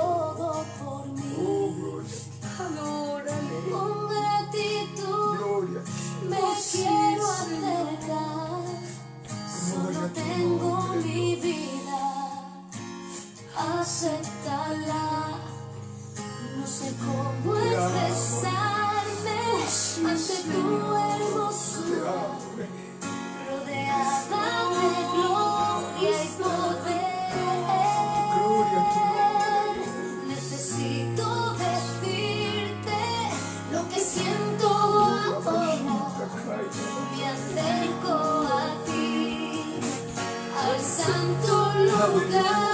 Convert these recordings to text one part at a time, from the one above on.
todo por mí. Adórale. Con gratitud me quiero acercar. Solo tengo mi vida, acéptala. No sé cómo expresarme ante tu hermosura, rodeada de gloria y poder. Necesito decirte lo que siento ahora. Me acerco a ti, al santo lugar.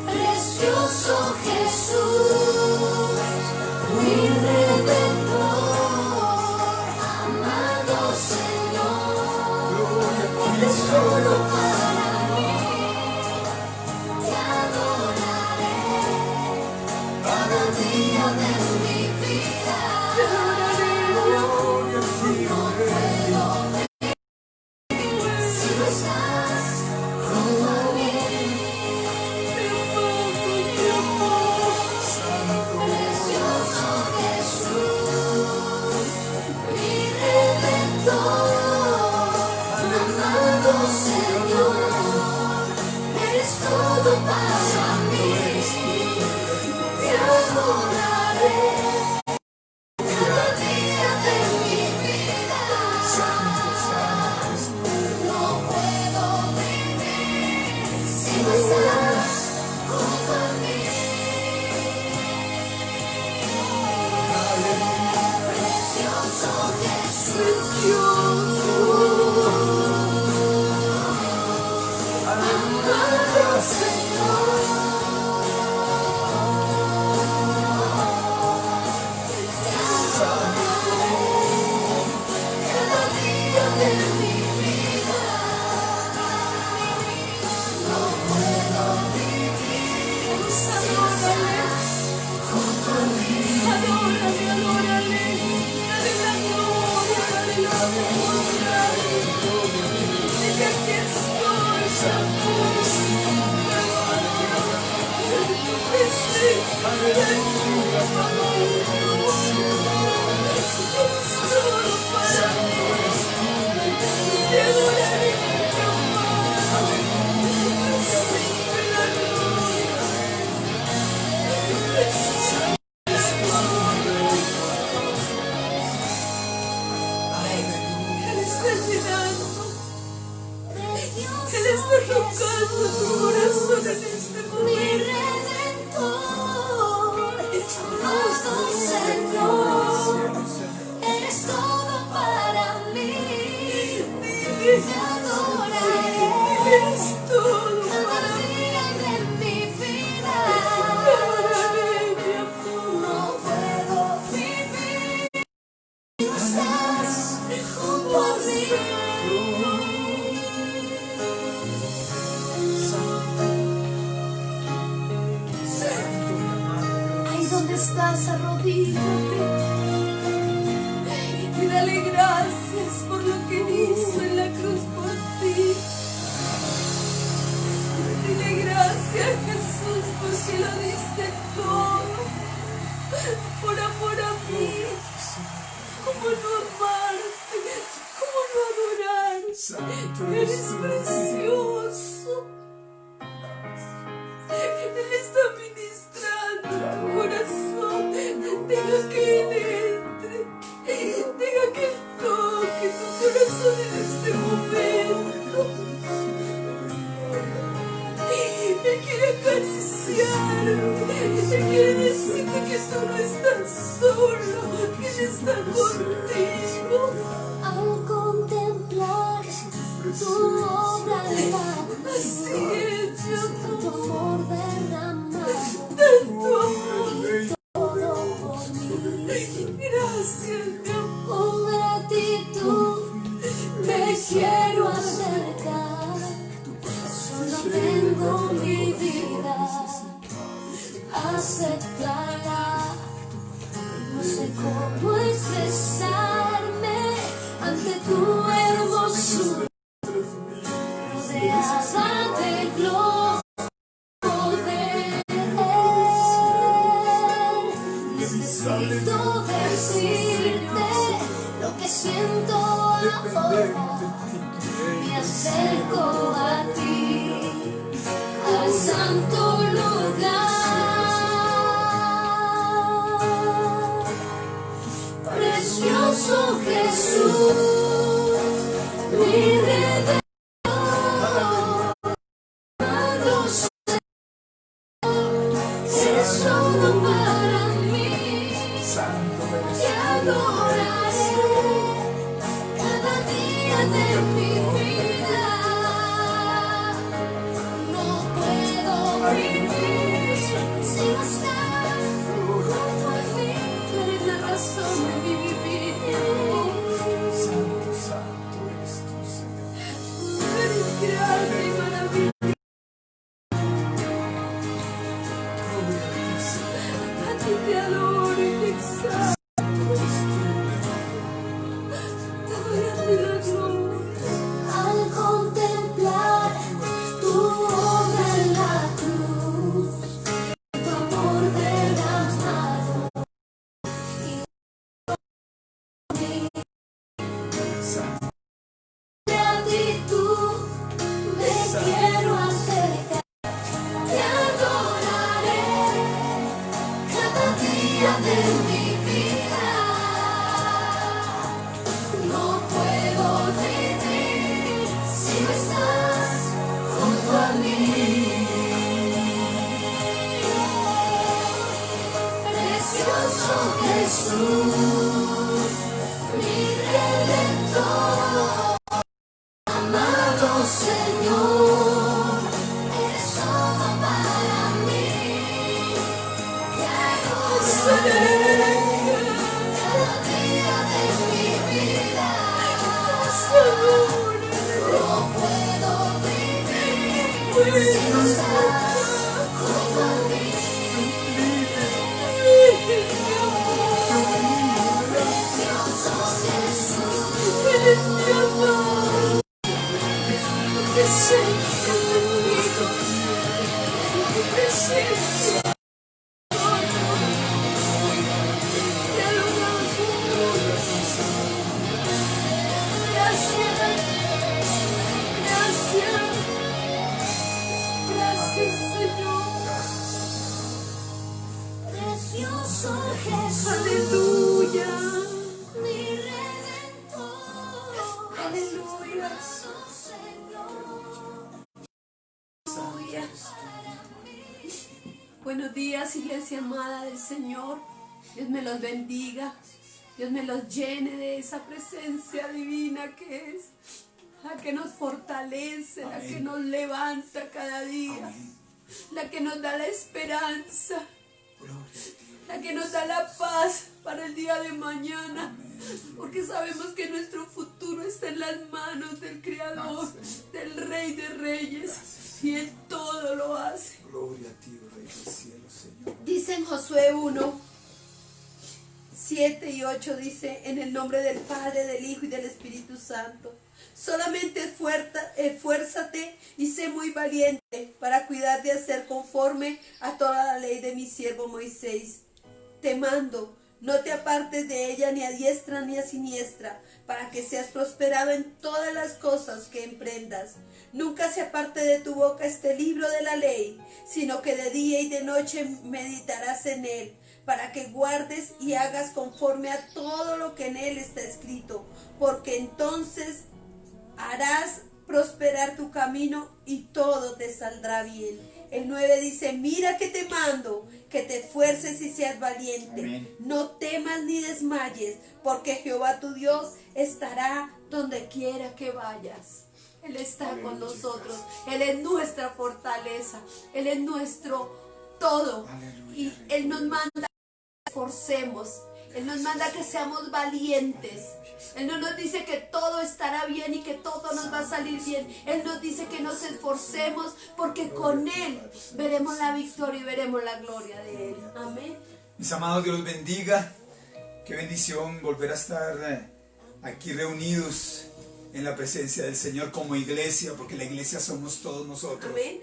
Precioso Jesús, mi Redentor, amado Señor, eres todo para mí. Te adoraré cada día de mi vida. No puedo vivir sin estar junto a mí. Precioso Jesús, mi Redentor, amado Señor, eres todo para mí. Te adoraré cada día de mi vida. No puedo vivir si no estás junto a mí. Señor, eres todo para mí. Te adoraré cada día de mi vida. No puedo vivir si no estás junto a mí. Precioso Jesús. Él está tocando tu corazón en este momento. Mi Redentor, amado Señor, eres todo para mí. Te adoraré estás, arrodíllate y dale gracias por lo que hizo en la cruz por ti. Dile gracias, Jesús, porque lo diste todo por amor a mí. ¿Cómo no amarte? ¿Cómo no adorarte? Eres precioso. Él está ministrando tu corazón. Deja que Él entre. Deja que Él toque tu corazón en este momento. Él quiere acariciarte. Él quiere decirte que tú no estás solo, que Él está contigo. Al contemplar tu obra en la Así es, mi tu amor. amor derramado Tanto amor. todo por mí. Gracias, mi amor. Con gratitud me quiero acercar. Solo tengo mi vida, aceptarla. No sé cómo expresarme ante tu hermosura, rodeada de gloria. Necesito decirte lo que siento ahora. Me acerco a ti, al santo lugar. Precioso Jesús, mi redentor, amado Señor, eres solo para mí. Te adoraré cada día de mi vida. No puedo vivir si no estás junto a mí. Tú eres la razón de mi vivir. Eres grande y maravilloso. A ti te adoro y te exalto. Te doy a ti la gloria. Al contemplar tu obra en la cruz, tu amor derramado y mi gratitud me quiero acercar. Te adoraré cada día de mi vida. No puedo vivir si no estás junto a mí. Precioso Jesús, mi redentor, amado Señor, eres todo para mí. Te adoraré cada día de mi vida. No puedo vivir si no estás junto a mí. Precioso Jesús, Eres mi amor. Tu presencia conmigo. Tu presencia. Te adoramos. Gracias. Gracias. Gracias, Señor. precioso Jesús, Aleluya. mi redentor. Aleluya. Señor, Aleluya. Buenos días, iglesia amada del Señor. Dios me los bendiga. Dios me los llene de esa presencia divina que es la que nos fortalece, la que nos levanta cada día, la que nos da la esperanza, la que nos da la paz para el día de mañana, porque sabemos que nuestro futuro está en las manos del Creador, del Rey de Reyes, y Él todo lo hace. Gloria a ti, Rey del cielo, Señor. Dice Dice en Josué 1, 7 y 8, dice, en el nombre del Padre, del Hijo y del Espíritu Santo. Solamente esfuérzate y sé muy valiente para cuidar de hacer conforme a toda la ley de mi siervo Moisés. Te mando, no te apartes de ella ni a diestra ni a siniestra, para que seas prosperado en todas las cosas que emprendas. Nunca se aparte de tu boca este libro de la ley, sino que de día y de noche meditarás en él, para que guardes y hagas conforme a todo lo que en él está escrito, porque entonces harás prosperar tu camino y todo te saldrá bien. El 9 dice, mira que te mando, que te esfuerces y seas valiente. Amén. No temas ni desmayes, porque Jehová tu Dios estará donde quiera que vayas. Él está con nosotros. Él es nuestra fortaleza. Él es nuestro todo. Aleluya, Y Él nos manda que nos esforcemos. Él nos manda que seamos valientes. Él no nos dice que todo estará bien y que todo nos va a salir bien. Él nos dice que nos esforcemos porque con Él veremos la victoria y veremos la gloria de Él. Amén. Mis amados, Dios los bendiga. Qué bendición volver a estar aquí reunidos en la presencia del Señor como iglesia, porque la iglesia somos todos nosotros. Amén.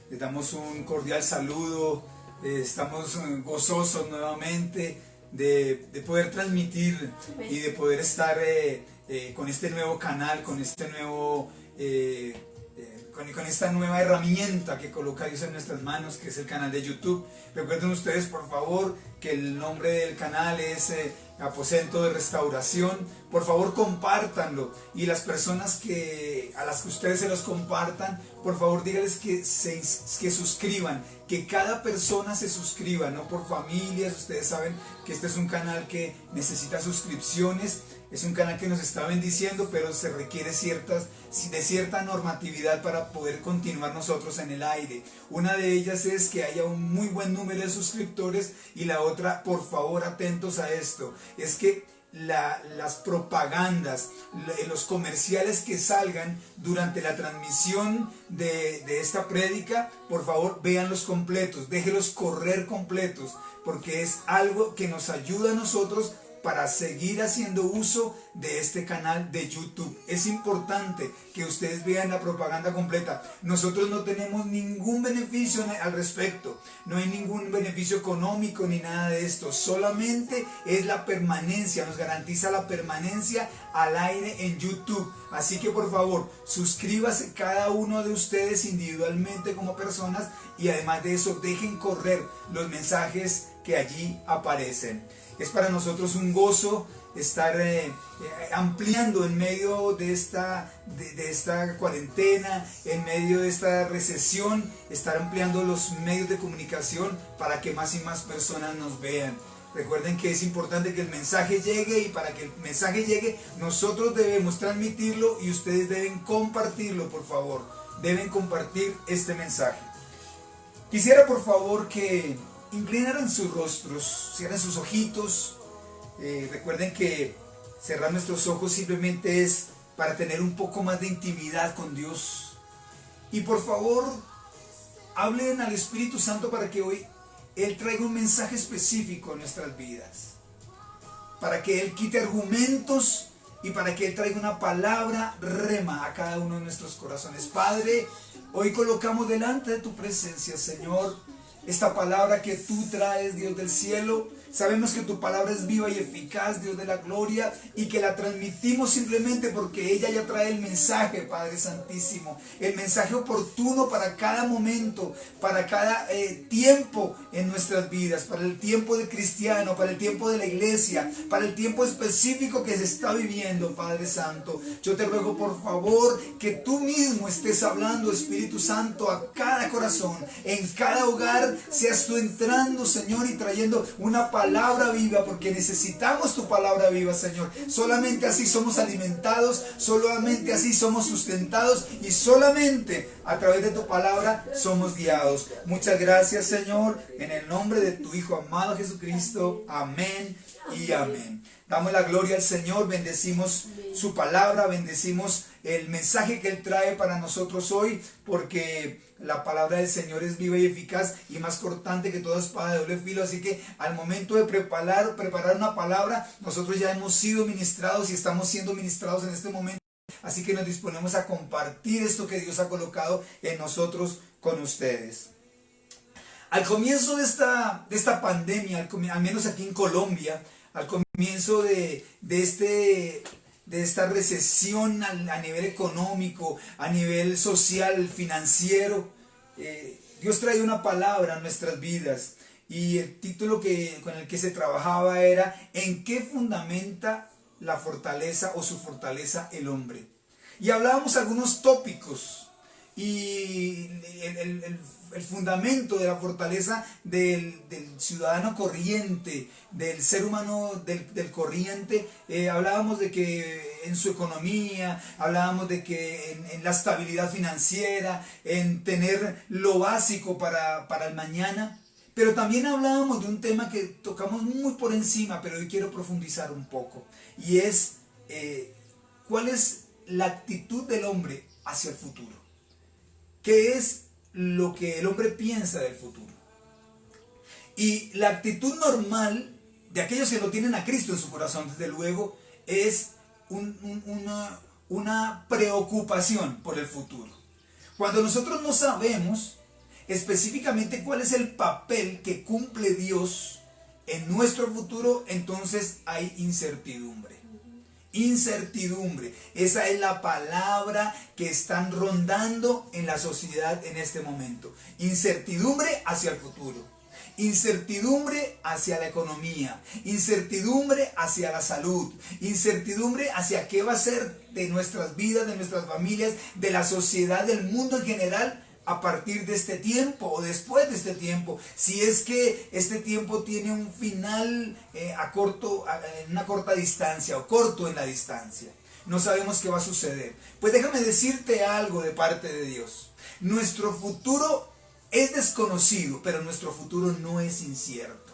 Les damos un cordial saludo. Estamos gozosos nuevamente de poder transmitir y de poder estar con este nuevo canal, con este nuevo con esta nueva herramienta que coloca Dios en nuestras manos, que es el canal de YouTube. Recuerden ustedes, por favor, que el nombre del canal es Aposento de Restauración. Por favor, compártanlo, y las personas a las que ustedes se los compartan, por favor díganles que suscriban, que cada persona se suscriba, no por familias. Ustedes saben que este es un canal que necesita suscripciones. Es un canal que nos está bendiciendo, pero se requiere de cierta normatividad para poder continuar nosotros en el aire. Una de ellas es que haya un muy buen número de suscriptores, y la otra, por favor, atentos a esto, es que las propagandas, los comerciales que salgan durante la transmisión de esta prédica, por favor, véanlos completos, déjenlos correr completos, porque es algo que nos ayuda a nosotros para seguir haciendo uso de este canal de YouTube. Es importante que ustedes vean la propaganda completa. Nosotros no tenemos ningún beneficio al respecto, no hay ningún beneficio económico ni nada de esto, solamente es la permanencia, nos garantiza la permanencia al aire en YouTube. Así que por favor, suscríbase cada uno de ustedes individualmente como personas, y además de eso, dejen correr los mensajes que allí aparecen. Es para nosotros un gozo estar ampliando en medio de esta cuarentena, en medio de esta recesión, estar ampliando los medios de comunicación para que más y más personas nos vean. Recuerden que es importante que el mensaje llegue, y para que el mensaje llegue nosotros debemos transmitirlo, y ustedes deben compartirlo. Por favor, deben compartir este mensaje. Quisiera por favor que inclinaran sus rostros, cierren sus ojitos. Recuerden que cerrar nuestros ojos simplemente es para tener un poco más de intimidad con Dios. Y por favor, hablen al Espíritu Santo para que hoy Él traiga un mensaje específico en nuestras vidas, para que Él quite argumentos y para que Él traiga una palabra rema a cada uno de nuestros corazones. Padre, hoy colocamos delante de tu presencia, Señor, esta palabra que tú traes, Dios del cielo. Sabemos que tu palabra es viva y eficaz, Dios de la gloria, y que la transmitimos simplemente porque ella ya trae el mensaje, Padre Santísimo, el mensaje oportuno para cada momento, para cada tiempo en nuestras vidas, para el tiempo del cristiano, para el tiempo de la iglesia, para el tiempo específico que se está viviendo, Padre Santo. Yo te ruego por favor que tú mismo estés hablando, Espíritu Santo, a cada corazón, en cada hogar. Seas tú entrando, Señor, y trayendo una palabra viva, porque necesitamos tu palabra viva, Señor. Solamente así somos alimentados, solamente así somos sustentados, y solamente a través de tu palabra somos guiados. Muchas gracias, Señor, en el nombre de tu Hijo amado Jesucristo. Amén y amén. Damos la gloria al Señor, bendecimos su palabra, bendecimos el mensaje que Él trae para nosotros hoy, porque la palabra del Señor es viva y eficaz y más cortante que toda espada de doble filo. Así que al momento de preparar una palabra, nosotros ya hemos sido ministrados y estamos siendo ministrados en este momento. Así que nos disponemos a compartir esto que Dios ha colocado en nosotros con ustedes. Al comienzo de esta pandemia, al menos aquí en Colombia, al comienzo de esta recesión a nivel económico, a nivel social, financiero, Dios trae una palabra a nuestras vidas. Y el título con el que se trabajaba era ¿en qué fundamenta la fortaleza o su fortaleza el hombre? Y hablábamos algunos tópicos y el fundamento de la fortaleza del ciudadano corriente, del ser humano del corriente. Hablábamos de que en su economía, hablábamos de que en la estabilidad financiera, en tener lo básico para el mañana. Pero también hablábamos de un tema que tocamos muy por encima, pero hoy quiero profundizar un poco. Y es cuál es la actitud del hombre hacia el futuro. ¿Qué es lo que el hombre piensa del futuro? Y la actitud normal de aquellos que no tienen a Cristo en su corazón, desde luego, es una preocupación por el futuro. Cuando nosotros no sabemos específicamente cuál es el papel que cumple Dios en nuestro futuro, entonces hay incertidumbre. Incertidumbre, esa es la palabra que están rondando en la sociedad en este momento. Incertidumbre hacia el futuro, incertidumbre hacia la economía, incertidumbre hacia la salud, incertidumbre hacia qué va a ser de nuestras vidas, de nuestras familias, de la sociedad, del mundo en general, a partir de este tiempo o después de este tiempo, si es que este tiempo tiene un final en una corta distancia o corto en la distancia. No sabemos qué va a suceder. Pues déjame decirte algo de parte de Dios. Nuestro futuro es desconocido, pero nuestro futuro no es incierto.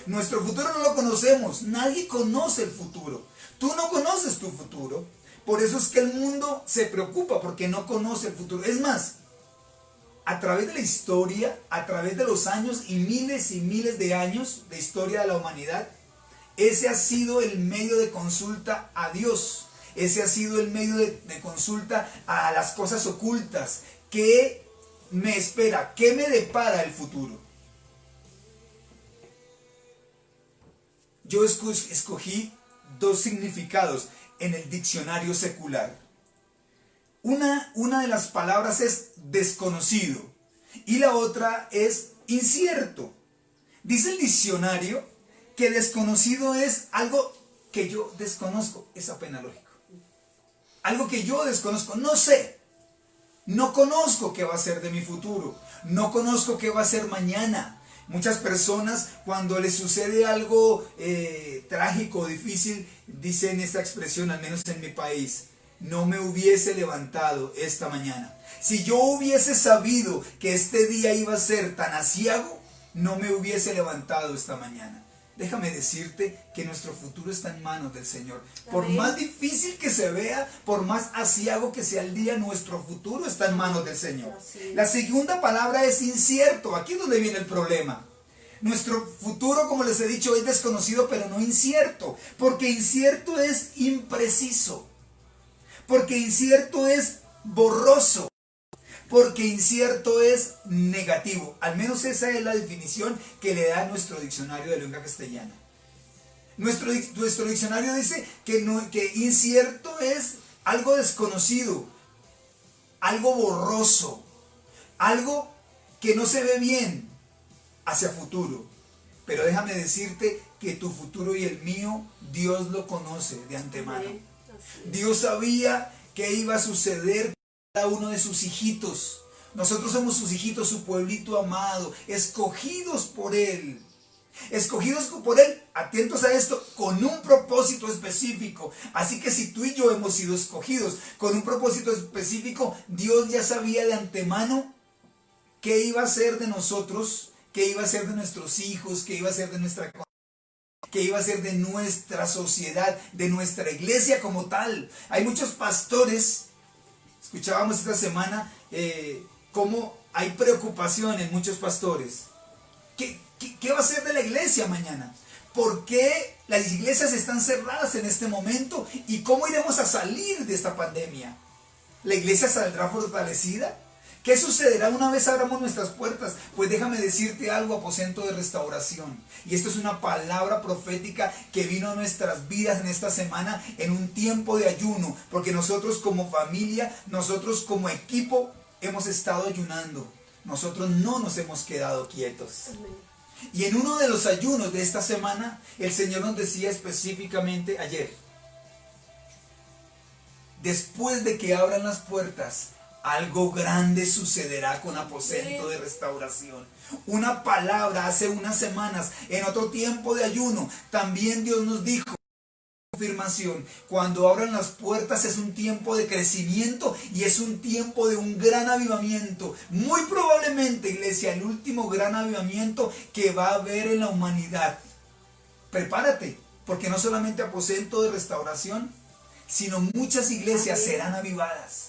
Nuestro futuro no lo conocemos, nadie conoce el futuro. Tú no conoces tu futuro, por eso es que el mundo se preocupa porque no conoce el futuro. Es más, a través de la historia, a través de los años y miles de años de historia de la humanidad, ese ha sido el medio de consulta a Dios. Ese ha sido el medio de consulta a las cosas ocultas. ¿Qué me espera? ¿Qué me depara el futuro? Yo escogí dos significados en el diccionario secular. Una de las palabras es desconocido y la otra es incierto. Dice el diccionario que desconocido es algo que yo desconozco. Es apenas lógico. Algo que yo desconozco, no sé. No conozco qué va a ser de mi futuro. No conozco qué va a ser mañana. Muchas personas, cuando les sucede algo trágico o difícil, dicen esta expresión, al menos en mi país: no me hubiese levantado esta mañana. Si yo hubiese sabido que este día iba a ser tan aciago, no me hubiese levantado esta mañana. Déjame decirte que nuestro futuro está en manos del Señor. Por más difícil que se vea, por más aciago que sea el día, nuestro futuro está en manos del Señor. La segunda palabra es incierto. Aquí es donde viene el problema. Nuestro futuro, como les he dicho, es desconocido, pero no incierto. Porque incierto es impreciso. Porque incierto es borroso. Porque incierto es negativo. Al menos esa es la definición que le da nuestro diccionario de lengua castellana. Nuestro diccionario dice que incierto es algo desconocido, algo borroso, algo que no se ve bien hacia futuro. Pero déjame decirte que tu futuro y el mío, Dios lo conoce de antemano. Dios sabía qué iba a suceder con cada uno de sus hijitos. Nosotros somos sus hijitos, su pueblito amado, escogidos por Él. Escogidos por Él, atentos a esto, con un propósito específico. Así que si tú y yo hemos sido escogidos con un propósito específico, Dios ya sabía de antemano qué iba a ser de nosotros, qué iba a ser de nuestros hijos, qué iba a ser de nuestra comunidad, que iba a ser de nuestra sociedad, de nuestra iglesia como tal. Hay muchos pastores Escuchábamos esta semana cómo hay preocupación en muchos pastores. ¿Qué va a ser de la iglesia mañana? ¿Por qué las iglesias están cerradas en este momento? ¿Y cómo iremos a salir de esta pandemia? ¿La iglesia saldrá fortalecida? ¿Qué sucederá una vez abramos nuestras puertas? Pues déjame decirte algo, aposento de restauración. Y esto es una palabra profética que vino a nuestras vidas en esta semana en un tiempo de ayuno. Porque nosotros como familia, nosotros como equipo hemos estado ayunando. Nosotros no nos hemos quedado quietos. Amén. Y en uno de los ayunos de esta semana, el Señor nos decía específicamente ayer: después de que abran las puertas, algo grande sucederá con Aposento de Restauración. Una palabra hace unas semanas, en otro tiempo de ayuno, también Dios nos dijo, confirmación, cuando abran las puertas es un tiempo de crecimiento y es un tiempo de un gran avivamiento. Muy probablemente, iglesia, el último gran avivamiento que va a haber en la humanidad. Prepárate, porque no solamente Aposento de Restauración, sino muchas iglesias serán avivadas.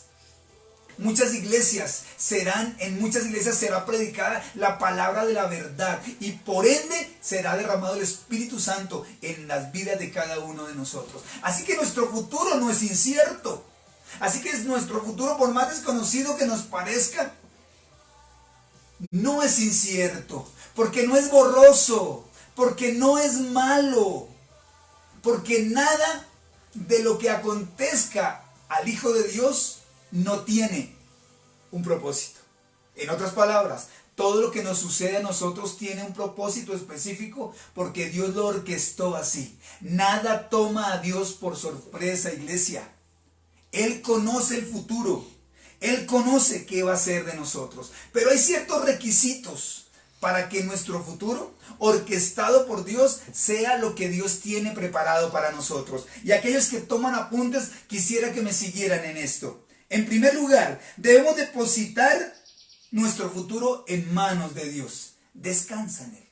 En muchas iglesias será predicada la palabra de la verdad y por ende será derramado el Espíritu Santo en las vidas de cada uno de nosotros. Así que nuestro futuro no es incierto. Así que nuestro futuro, por más desconocido que nos parezca, no es incierto, porque no es borroso, porque no es malo, porque nada de lo que acontezca al Hijo de Dios no tiene un propósito. En otras palabras, todo lo que nos sucede a nosotros tiene un propósito específico porque Dios lo orquestó así. Nada toma a Dios por sorpresa, iglesia. Él conoce el futuro. Él conoce qué va a ser de nosotros. Pero hay ciertos requisitos para que nuestro futuro, orquestado por Dios, sea lo que Dios tiene preparado para nosotros. Y aquellos que toman apuntes, quisiera que me siguieran en esto. En primer lugar, debemos depositar nuestro futuro en manos de Dios. Descansa en Él.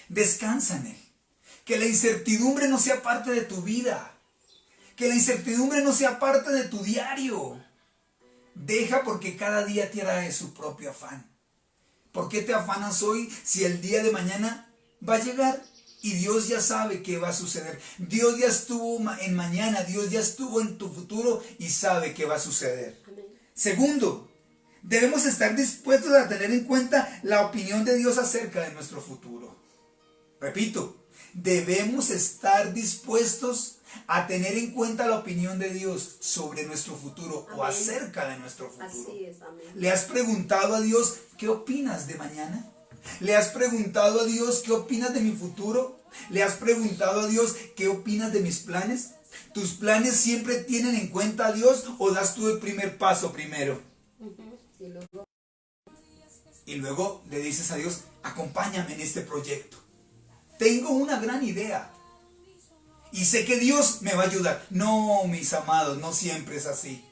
Descansa en Él. Que la incertidumbre no sea parte de tu vida. Que la incertidumbre no sea parte de tu diario. Deja, porque cada día trae su propio afán. ¿Por qué te afanas hoy si el día de mañana va a llegar? Y Dios ya sabe qué va a suceder. Dios ya estuvo en mañana, Dios ya estuvo en tu futuro y sabe qué va a suceder. Amén. Segundo, debemos estar dispuestos a tener en cuenta la opinión de Dios acerca de nuestro futuro. Repito, debemos estar dispuestos a tener en cuenta la opinión de Dios sobre nuestro futuro. Amén. O acerca de nuestro futuro. Así es, amén. ¿Le has preguntado a Dios qué opinas de mañana? ¿Le has preguntado a Dios qué opinas de mi futuro? ¿Le has preguntado a Dios qué opinas de mis planes? ¿Tus planes siempre tienen en cuenta a Dios o das tú el primer paso primero? Y luego le dices a Dios, acompáñame en este proyecto. Tengo una gran idea y sé que Dios me va a ayudar. No, mis amados, no siempre es así.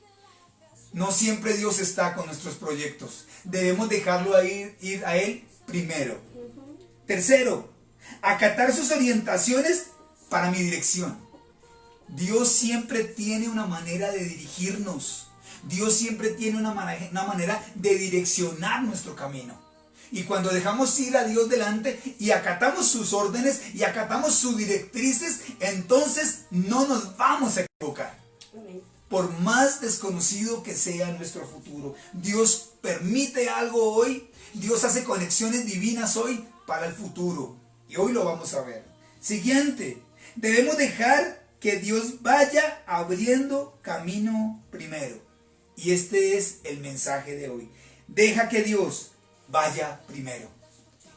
No siempre Dios está con nuestros proyectos. Debemos dejarlo ir a Él primero. Tercero, acatar sus orientaciones para mi dirección. Dios siempre tiene una manera de dirigirnos. Dios siempre tiene una manera de direccionar nuestro camino. Y cuando dejamos ir a Dios delante y acatamos sus órdenes y acatamos sus directrices, entonces no nos vamos a equivocar. Por más desconocido que sea nuestro futuro, Dios permite algo hoy, Dios hace conexiones divinas hoy para el futuro. Y hoy lo vamos a ver. Siguiente, debemos dejar que Dios vaya abriendo camino primero. Y este es el mensaje de hoy. Deja que Dios vaya primero.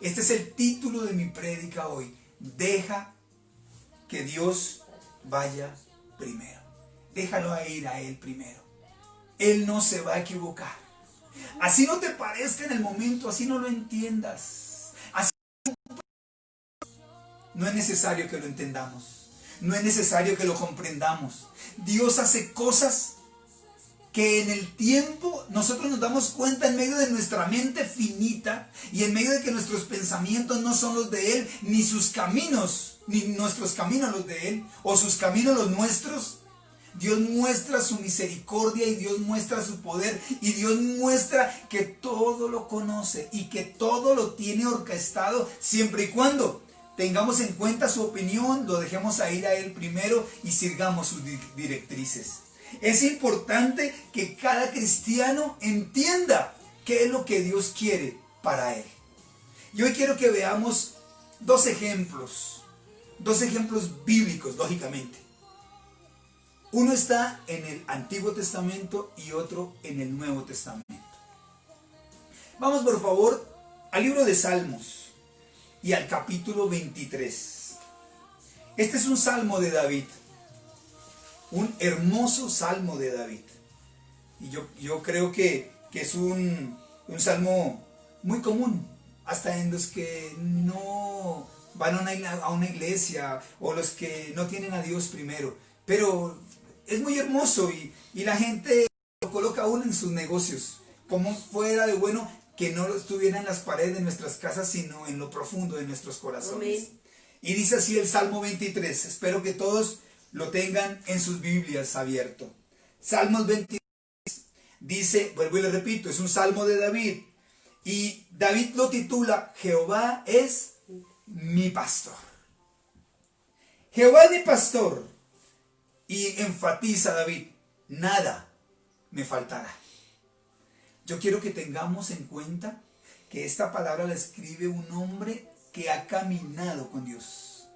Este es el título de mi prédica hoy. Deja que Dios vaya primero. Déjalo ir a Él primero. Él no se va a equivocar. Así no te parezca en el momento, así no lo entiendas. Así no es necesario que lo entendamos. No es necesario que lo comprendamos. Dios hace cosas que en el tiempo nosotros nos damos cuenta en medio de nuestra mente finita y en medio de que nuestros pensamientos no son los de Él, ni sus caminos, ni nuestros caminos los de Él, o sus caminos los nuestros. Dios muestra su misericordia y Dios muestra su poder y Dios muestra que todo lo conoce y que todo lo tiene orquestado siempre y cuando tengamos en cuenta su opinión, lo dejemos a ir a Él primero y sigamos sus directrices. Es importante que cada cristiano entienda qué es lo que Dios quiere para él. Y hoy quiero que veamos dos ejemplos bíblicos, lógicamente. Uno está en el Antiguo Testamento y otro en el Nuevo Testamento. Vamos por favor al libro de Salmos y al capítulo 23. Este es un salmo de David, un hermoso salmo de David. Y yo creo que es un salmo muy común, hasta en los que no van a una iglesia o los que no tienen a Dios primero. Pero es muy hermoso y la gente lo coloca aún en sus negocios. Como fuera de bueno que no estuviera en las paredes de nuestras casas, sino en lo profundo de nuestros corazones. Amén. Y dice así el Salmo 23. Espero que todos lo tengan en sus Biblias abierto. Salmos 23 dice, vuelvo y le repito, es un salmo de David. Y David lo titula, Jehová es mi pastor. Jehová es mi pastor. Y enfatiza David, nada me faltará. Yo quiero que tengamos en cuenta que esta palabra la escribe un hombre que ha caminado con Dios.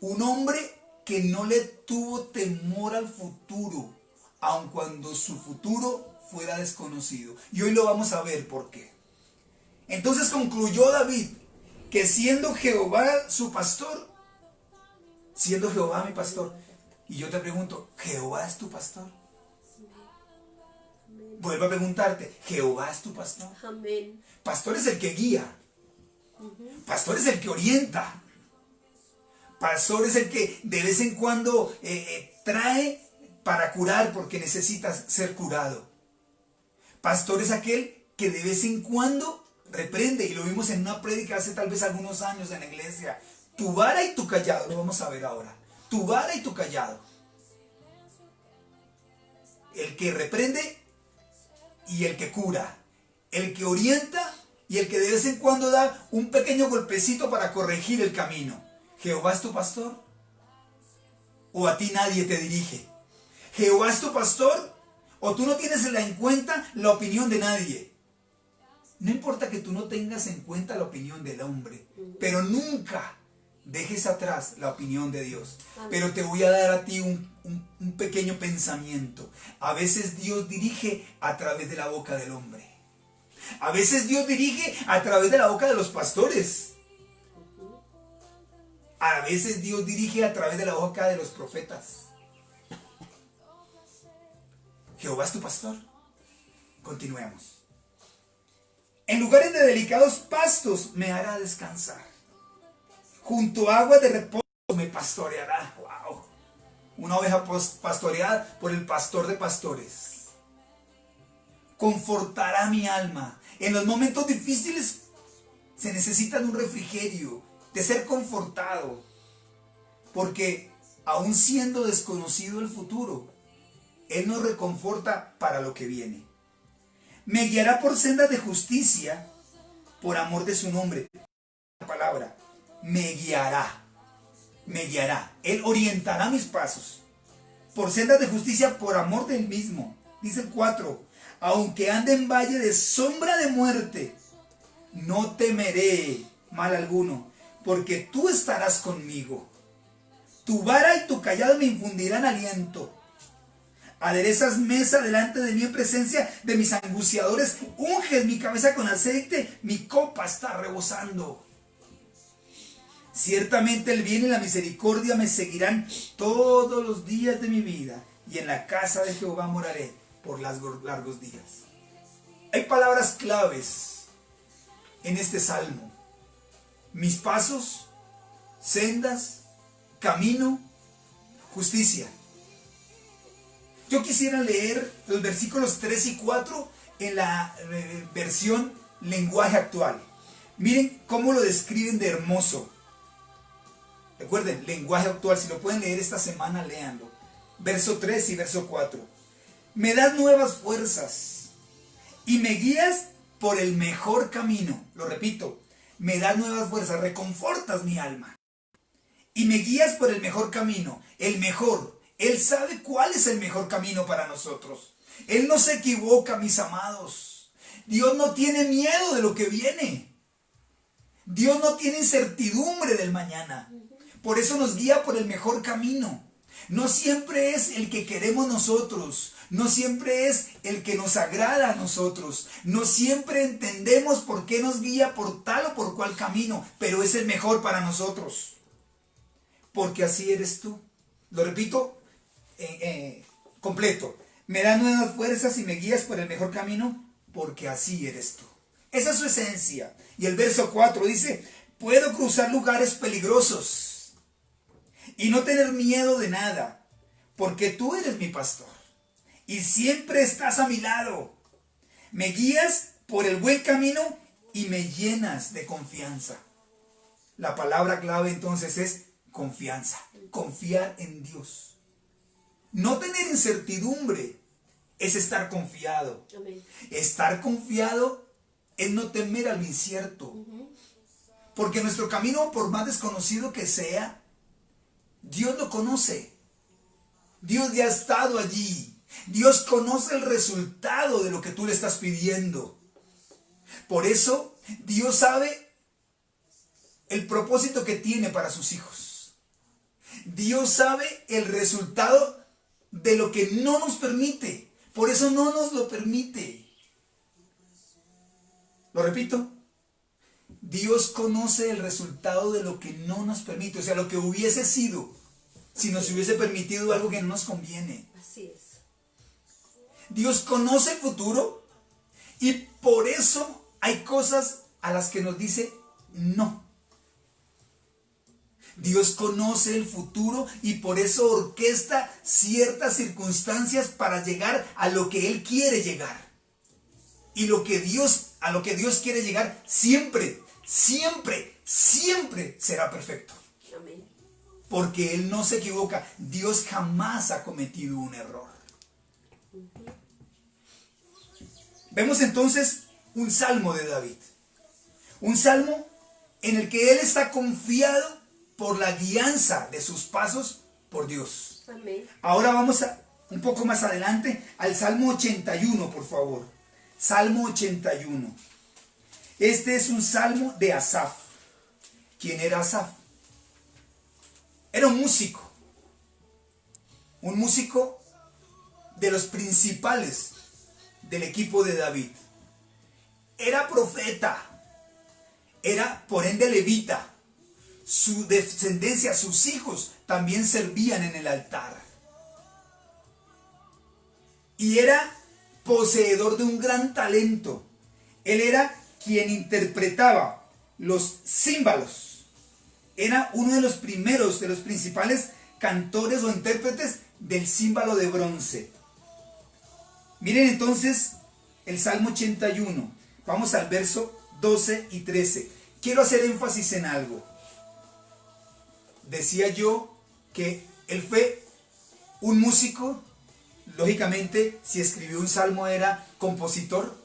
Un hombre que no le tuvo temor al futuro, aun cuando su futuro fuera desconocido. Y hoy lo vamos a ver por qué. Entonces concluyó David que siendo Jehová su pastor, siendo Jehová mi pastor, y yo te pregunto, ¿Jehová es tu pastor? Vuelvo a preguntarte, ¿Jehová es tu pastor? Amén. Pastor es el que guía. Pastor es el que orienta. Pastor es el que de vez en cuando trae para curar porque necesitas ser curado. Pastor es aquel que de vez en cuando reprende, y lo vimos en una prédica hace tal vez algunos años en la iglesia. Tu vara y tu callado, lo vamos a ver ahora. Tu vara y tu callado. El que reprende y el que cura. El que orienta y el que de vez en cuando da un pequeño golpecito para corregir el camino. ¿Jehová es tu pastor? ¿O a ti nadie te dirige? ¿Jehová es tu pastor? ¿O tú no tienes en cuenta la opinión de nadie? No importa que tú no tengas en cuenta la opinión del hombre, pero nunca dejes atrás la opinión de Dios. Pero te voy a dar a ti un pequeño pensamiento. A veces Dios dirige a través de la boca del hombre. A veces Dios dirige a través de la boca de los pastores. A veces Dios dirige a través de la boca de los profetas. ¿Jehová es tu pastor? Continuemos. En lugares de delicados pastos me hará descansar. Junto a aguas de reposo me pastoreará. ¡Wow! Una oveja pastoreada por el pastor de pastores. Confortará mi alma. En los momentos difíciles se necesita de un refrigerio, de ser confortado. Porque aun siendo desconocido el futuro, Él nos reconforta para lo que viene. Me guiará por sendas de justicia, por amor de su nombre. La palabra, me guiará. Me guiará. Él orientará mis pasos. Por sendas de justicia, por amor del mismo. Dice el 4. Aunque ande en valle de sombra de muerte, no temeré mal alguno, porque tú estarás conmigo. Tu vara y tu callado me infundirán aliento. Aderezas mesa delante de mí en presencia de mis angustiadores. Unges mi cabeza con aceite. Mi copa está rebosando. Ciertamente el bien y la misericordia me seguirán todos los días de mi vida. Y en la casa de Jehová moraré por largos días. Hay palabras claves en este salmo. Mis pasos, sendas, camino, justicia. Yo quisiera leer los versículos 3 y 4 en la versión lenguaje actual. Miren cómo lo describen de hermoso. Recuerden, lenguaje actual, si lo pueden leer esta semana, léanlo. verso 3 y verso 4. Me das nuevas fuerzas y me guías por el mejor camino. Lo repito, me das nuevas fuerzas, reconfortas mi alma. Y me guías por el mejor camino, el mejor. Él sabe cuál es el mejor camino para nosotros. Él no se equivoca, mis amados. Dios no tiene miedo de lo que viene. Dios no tiene incertidumbre del mañana. Por eso nos guía por el mejor camino. No siempre es el que queremos nosotros. No siempre es el que nos agrada a nosotros. No siempre entendemos por qué nos guía por tal o por cual camino. Pero es el mejor para nosotros. Porque así eres tú. Lo repito completo. Me das nuevas fuerzas y me guías por el mejor camino. Porque así eres tú. Esa es su esencia. Y el verso 4 dice, puedo cruzar lugares peligrosos y no tener miedo de nada, porque tú eres mi pastor y siempre estás a mi lado. Me guías por el buen camino y me llenas de confianza. La palabra clave entonces es confianza, confiar en Dios. No tener incertidumbre es estar confiado. Amén. Estar confiado es no temer al incierto. Porque nuestro camino, por más desconocido que sea, Dios lo conoce. Dios ya ha estado allí. Dios conoce el resultado de lo que tú le estás pidiendo. Por eso, Dios sabe el propósito que tiene para sus hijos. Dios sabe el resultado de lo que no nos permite. Por eso no nos lo permite. Lo repito. Dios conoce el resultado de lo que no nos permite. O sea, lo que hubiese sido si nos hubiese permitido algo que no nos conviene. Así es. Dios conoce el futuro y por eso hay cosas a las que nos dice no. Dios conoce el futuro y por eso orquesta ciertas circunstancias para llegar a lo que Él quiere llegar. Y a lo que Dios quiere llegar siempre será perfecto. Amén. Porque Él no se equivoca. Dios jamás ha cometido un error. Vemos entonces un salmo de David. Un salmo en el que Él está confiado por la guianza de sus pasos por Dios. Amén. Ahora vamos un poco más adelante al Salmo 81, por favor. Salmo 81. Este es un salmo de Asaf. ¿Quién era Asaf? Era un músico. Un músico de los principales del equipo de David. Era profeta. Era por ende levita. Su descendencia, sus hijos, también servían en el altar. Y era poseedor de un gran talento. Él era quien interpretaba los címbalos. Era uno de los primeros, de los principales cantores o intérpretes del címbalo de bronce. Miren entonces el Salmo 81. Vamos al verso 12 y 13. Quiero hacer énfasis en algo. Decía yo que él fue un músico. Lógicamente, si escribió un salmo era compositor,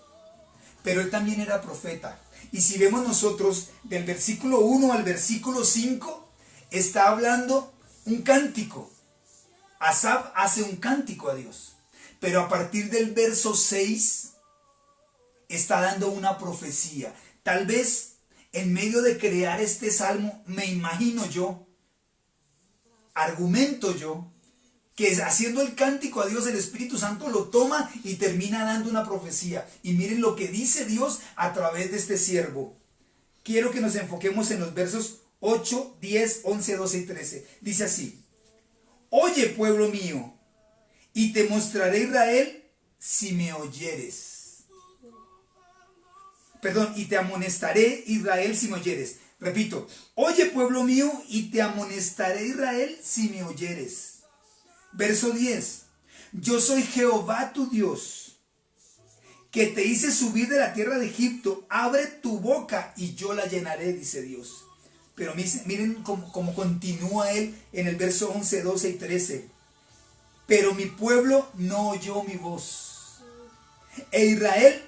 pero él también era profeta. Y si vemos nosotros del versículo 1 al versículo 5, está hablando un cántico. Asaf hace un cántico a Dios. Pero a partir del verso 6, está dando una profecía. Tal vez en medio de crear este salmo, me imagino yo, argumento yo, que haciendo el cántico a Dios, el Espíritu Santo lo toma y termina dando una profecía. Y miren lo que dice Dios a través de este siervo. Quiero que nos enfoquemos en los versos 8, 10, 11, 12 y 13. Dice así: oye, pueblo mío, y te mostraré Israel si me oyeres. Perdón, y te amonestaré Israel si me oyeres. Repito, oye, pueblo mío, y te amonestaré Israel si me oyeres. Verso 10. Yo soy Jehová tu Dios, que te hice subir de la tierra de Egipto. Abre tu boca y yo la llenaré, dice Dios. Pero miren cómo continúa él en el verso 11, 12 y 13. pero mi pueblo no oyó mi voz. E Israel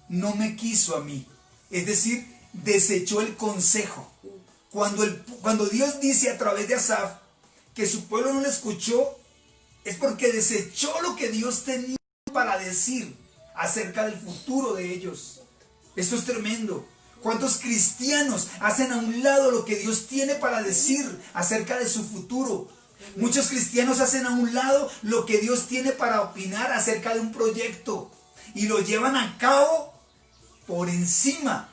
no me quiso a mí. Es decir, desechó el consejo. Cuando Dios dice a través de Asaf que su pueblo no le escuchó, es porque desechó lo que Dios tenía para decir acerca del futuro de ellos. Esto es tremendo. ¿Cuántos cristianos hacen a un lado lo que Dios tiene para decir acerca de su futuro? Muchos cristianos hacen a un lado lo que Dios tiene para opinar acerca de un proyecto y lo llevan a cabo por encima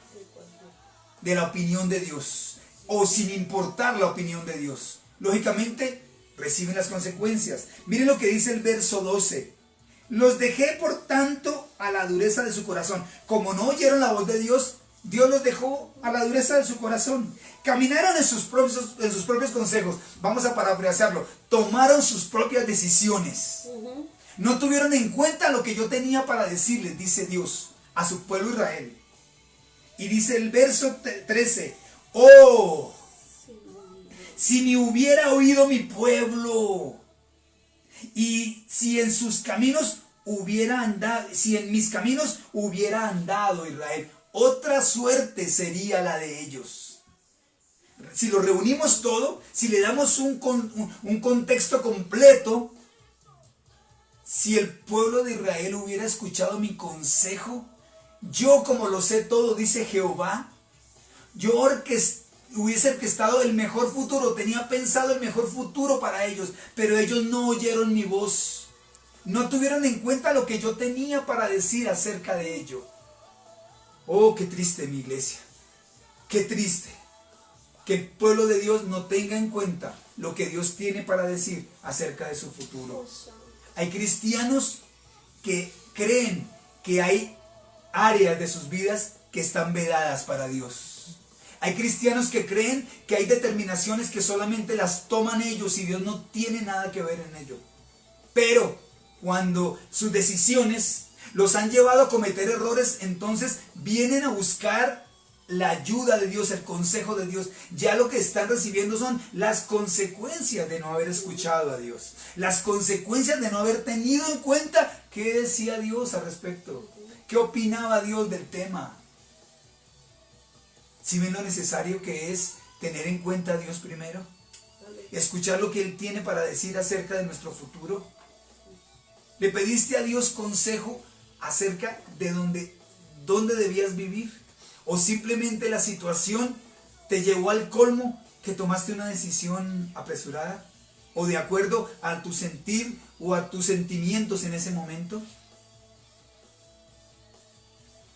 de la opinión de Dios o sin importar la opinión de Dios. Lógicamente reciben las consecuencias. Miren lo que dice el verso 12. Los dejé por tanto a la dureza de su corazón. Como no oyeron la voz de Dios, Dios los dejó a la dureza de su corazón. Caminaron en sus propios consejos. Vamos a parafrasearlo. Tomaron sus propias decisiones. No tuvieron en cuenta lo que yo tenía para decirles, dice Dios, a su pueblo Israel. Y dice el verso 13. Oh, si me hubiera oído mi pueblo, y si en sus caminos hubiera andado, si en mis caminos hubiera andado Israel, otra suerte sería la de ellos. Si lo reunimos todo, si le damos un contexto completo, si el pueblo de Israel hubiera escuchado mi consejo, yo como lo sé todo, dice Jehová, yo hubiese orquestado el mejor futuro, tenía pensado el mejor futuro para ellos, pero ellos no oyeron mi voz, no tuvieron en cuenta lo que yo tenía para decir acerca de ello. Oh, qué triste mi iglesia, qué triste que el pueblo de Dios no tenga en cuenta lo que Dios tiene para decir acerca de su futuro. Hay cristianos que creen que hay áreas de sus vidas que están vedadas para Dios. Hay cristianos que creen que hay determinaciones que solamente las toman ellos y Dios no tiene nada que ver en ello. Pero cuando sus decisiones los han llevado a cometer errores, entonces vienen a buscar la ayuda de Dios, el consejo de Dios. Ya lo que están recibiendo son las consecuencias de no haber escuchado a Dios. Las consecuencias de no haber tenido en cuenta qué decía Dios al respecto. ¿Qué opinaba Dios del tema? ¿Sí ven lo necesario que es tener en cuenta a Dios primero? Escuchar lo que Él tiene para decir acerca de nuestro futuro. ¿Le pediste a Dios consejo acerca de dónde debías vivir? ¿O simplemente la situación te llevó al colmo que tomaste una decisión apresurada? ¿O de acuerdo a tu sentir o a tus sentimientos en ese momento?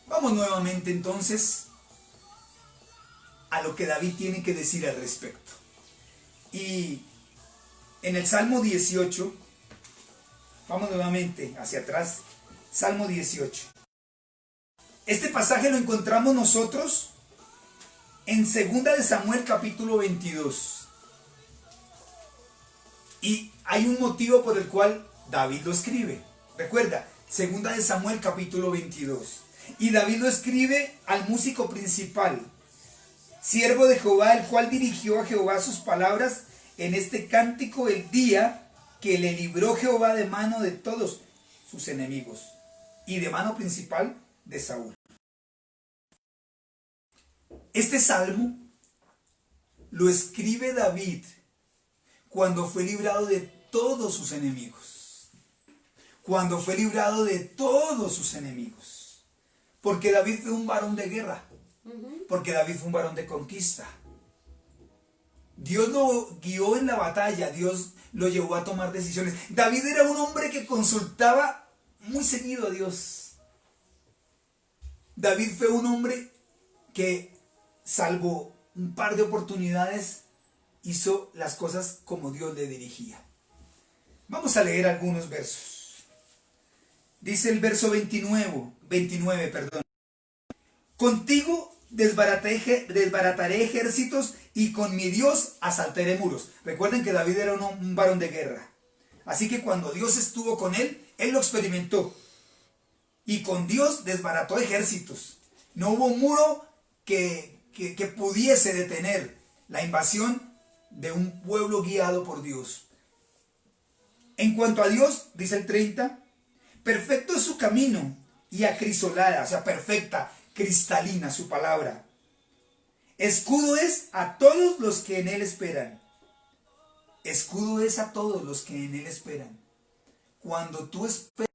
Vamos nuevamente entonces a lo que David tiene que decir al respecto. Y en el Salmo 18, vamos nuevamente hacia atrás, Salmo 18. Este pasaje lo encontramos nosotros en 2 de Samuel capítulo 22. Y hay un motivo por el cual David lo escribe. Recuerda, 2 de Samuel capítulo 22. Y David lo escribe al músico principal, siervo de Jehová, el cual dirigió a Jehová sus palabras en este cántico el día que le libró Jehová de mano de todos sus enemigos y de mano principal de Saúl. Este salmo lo escribe David cuando fue librado de todos sus enemigos. Cuando fue librado de todos sus enemigos. Porque David fue un varón de guerra. Porque David fue un varón de conquista. Dios lo guió en la batalla. Dios lo llevó a tomar decisiones. David era un hombre que consultaba muy seguido a Dios. David fue un hombre que, salvo un par de oportunidades, hizo las cosas como Dios le dirigía. Vamos a leer algunos versos. Dice el verso 29, perdón. Contigo desbarataré ejércitos y con mi Dios asaltaré muros. Recuerden que David era un varón de guerra. Así que cuando Dios estuvo con él lo experimentó. Y con Dios desbarató ejércitos. No hubo un muro que pudiese detener la invasión de un pueblo guiado por Dios. En cuanto a Dios, dice el 30, perfecto es su camino y acrisolada, o sea, perfecta, cristalina su palabra. Escudo es a todos los que en él esperan. Escudo es a todos los que en él esperan. Cuando tú esperas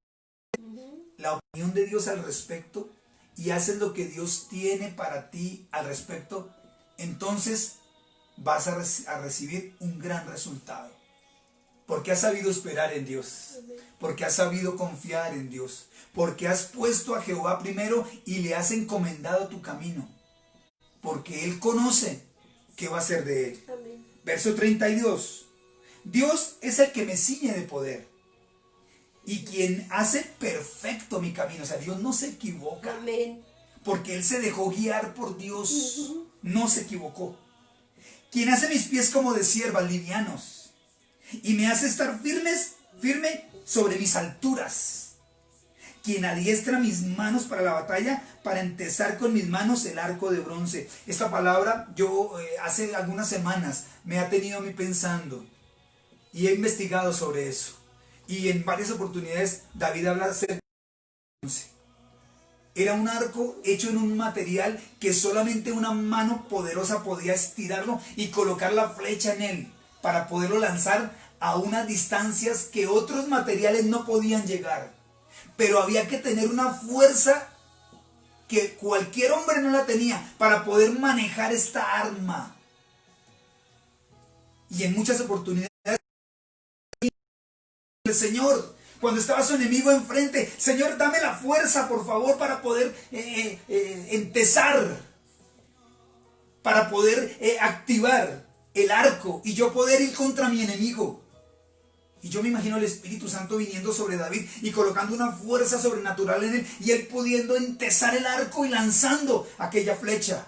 la opinión de Dios al respecto y haces lo que Dios tiene para ti al respecto, entonces vas a recibir un gran resultado. Porque has sabido esperar en Dios. Porque has sabido confiar en Dios. Porque has puesto a Jehová primero y le has encomendado tu camino. Porque Él conoce qué va a hacer de él. Amén. Verso 32. Dios es el que me ciñe de poder y quien hace perfecto mi camino. O sea, Dios no se equivoca. Amén. Porque Él se dejó guiar por Dios. No se equivocó. Quien hace mis pies como de siervas livianos y me hace estar firme sobre mis alturas. Quien adiestra mis manos para la batalla, para entesar con mis manos el arco de bronce. Esta palabra yo hace algunas semanas me ha tenido a mí pensando y he investigado sobre eso. Y en varias oportunidades David habla acerca de bronce. Era un arco hecho en un material que solamente una mano poderosa podía estirarlo y colocar la flecha en él para poderlo lanzar a unas distancias que otros materiales no podían llegar. Pero había que tener una fuerza que cualquier hombre no la tenía para poder manejar esta arma. Y en muchas oportunidades el Señor, cuando estaba su enemigo enfrente, Señor, dame la fuerza, por favor, para poder entesar, para poder activar el arco y yo poder ir contra mi enemigo. Y yo me imagino el Espíritu Santo viniendo sobre David y colocando una fuerza sobrenatural en él y él pudiendo entesar el arco y lanzando aquella flecha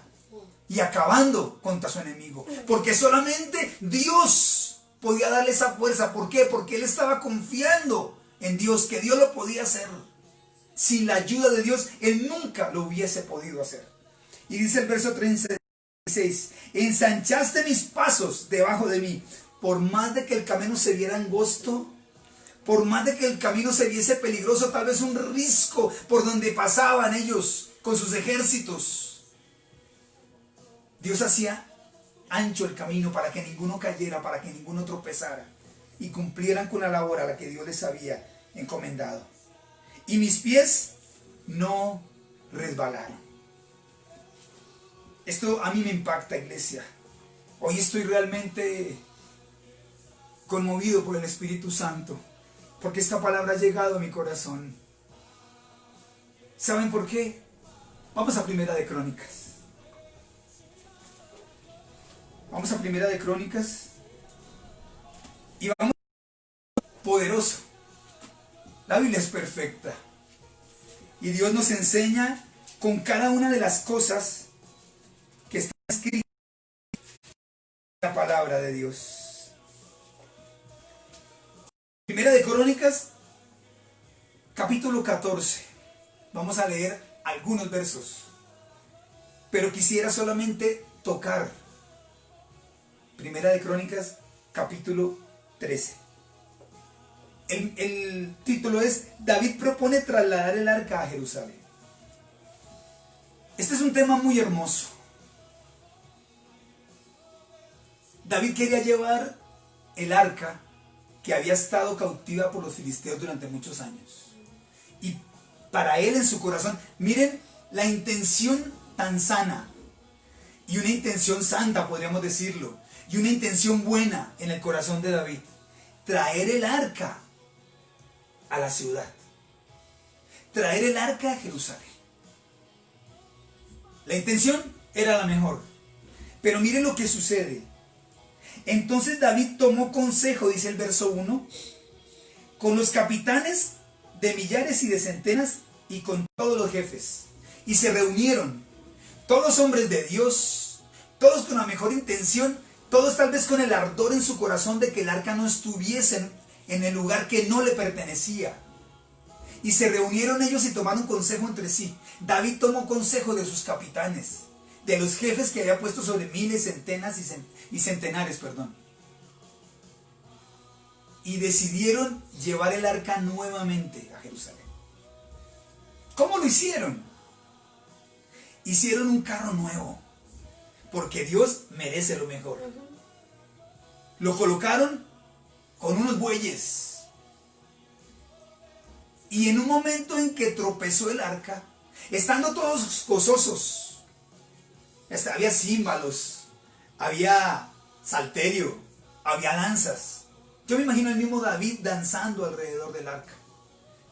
y acabando contra su enemigo. Porque solamente Dios podía darle esa fuerza. ¿Por qué? Porque él estaba confiando en Dios, que Dios lo podía hacer. Sin la ayuda de Dios, él nunca lo hubiese podido hacer. Y dice el verso 36, ensanchaste mis pasos debajo de mí. Por más de que el camino se viera angosto, por más de que el camino se viese peligroso, tal vez un risco por donde pasaban ellos con sus ejércitos, Dios hacía ancho el camino para que ninguno cayera, para que ninguno tropezara y cumplieran con la labor a la que Dios les había encomendado. Y mis pies no resbalaron. Esto a mí me impacta, iglesia. Hoy estoy realmente conmovido por el Espíritu Santo, porque esta palabra ha llegado a mi corazón. ¿Saben por qué? Vamos a Primera de Crónicas. Vamos a Primera de Crónicas y vamos poderoso. La Biblia es perfecta y Dios nos enseña con cada una de las cosas que están escritas en la palabra de Dios. Primera de Crónicas, capítulo 14. Vamos a leer algunos versos, pero quisiera solamente tocar Primera de Crónicas, capítulo 13. El título es David propone trasladar el arca a Jerusalén. Este es un tema muy hermoso. David quería llevar el arca que había estado cautiva por los filisteos durante muchos años. Y para él en su corazón, miren la intención tan sana y una intención santa, podríamos decirlo, y una intención buena en el corazón de David: traer el arca a la ciudad, traer el arca a Jerusalén. La intención era la mejor, pero miren lo que sucede. Entonces David tomó consejo, dice el verso 1, con los capitanes de millares y de centenas y con todos los jefes. Y se reunieron, todos hombres de Dios, todos con la mejor intención, todos tal vez con el ardor en su corazón de que el arca no estuviese en el lugar que no le pertenecía. Y se reunieron ellos y tomaron consejo entre sí. David tomó consejo de sus capitanes, de los jefes que había puesto sobre miles, centenas y centenares, y decidieron llevar el arca nuevamente a Jerusalén. ¿Cómo lo hicieron? Hicieron un carro nuevo, porque Dios merece lo mejor. Lo colocaron con unos bueyes. Y en un momento en que tropezó el arca, estando todos gozosos, había címbalos, había salterio, había danzas. Yo me imagino al mismo David danzando alrededor del arca.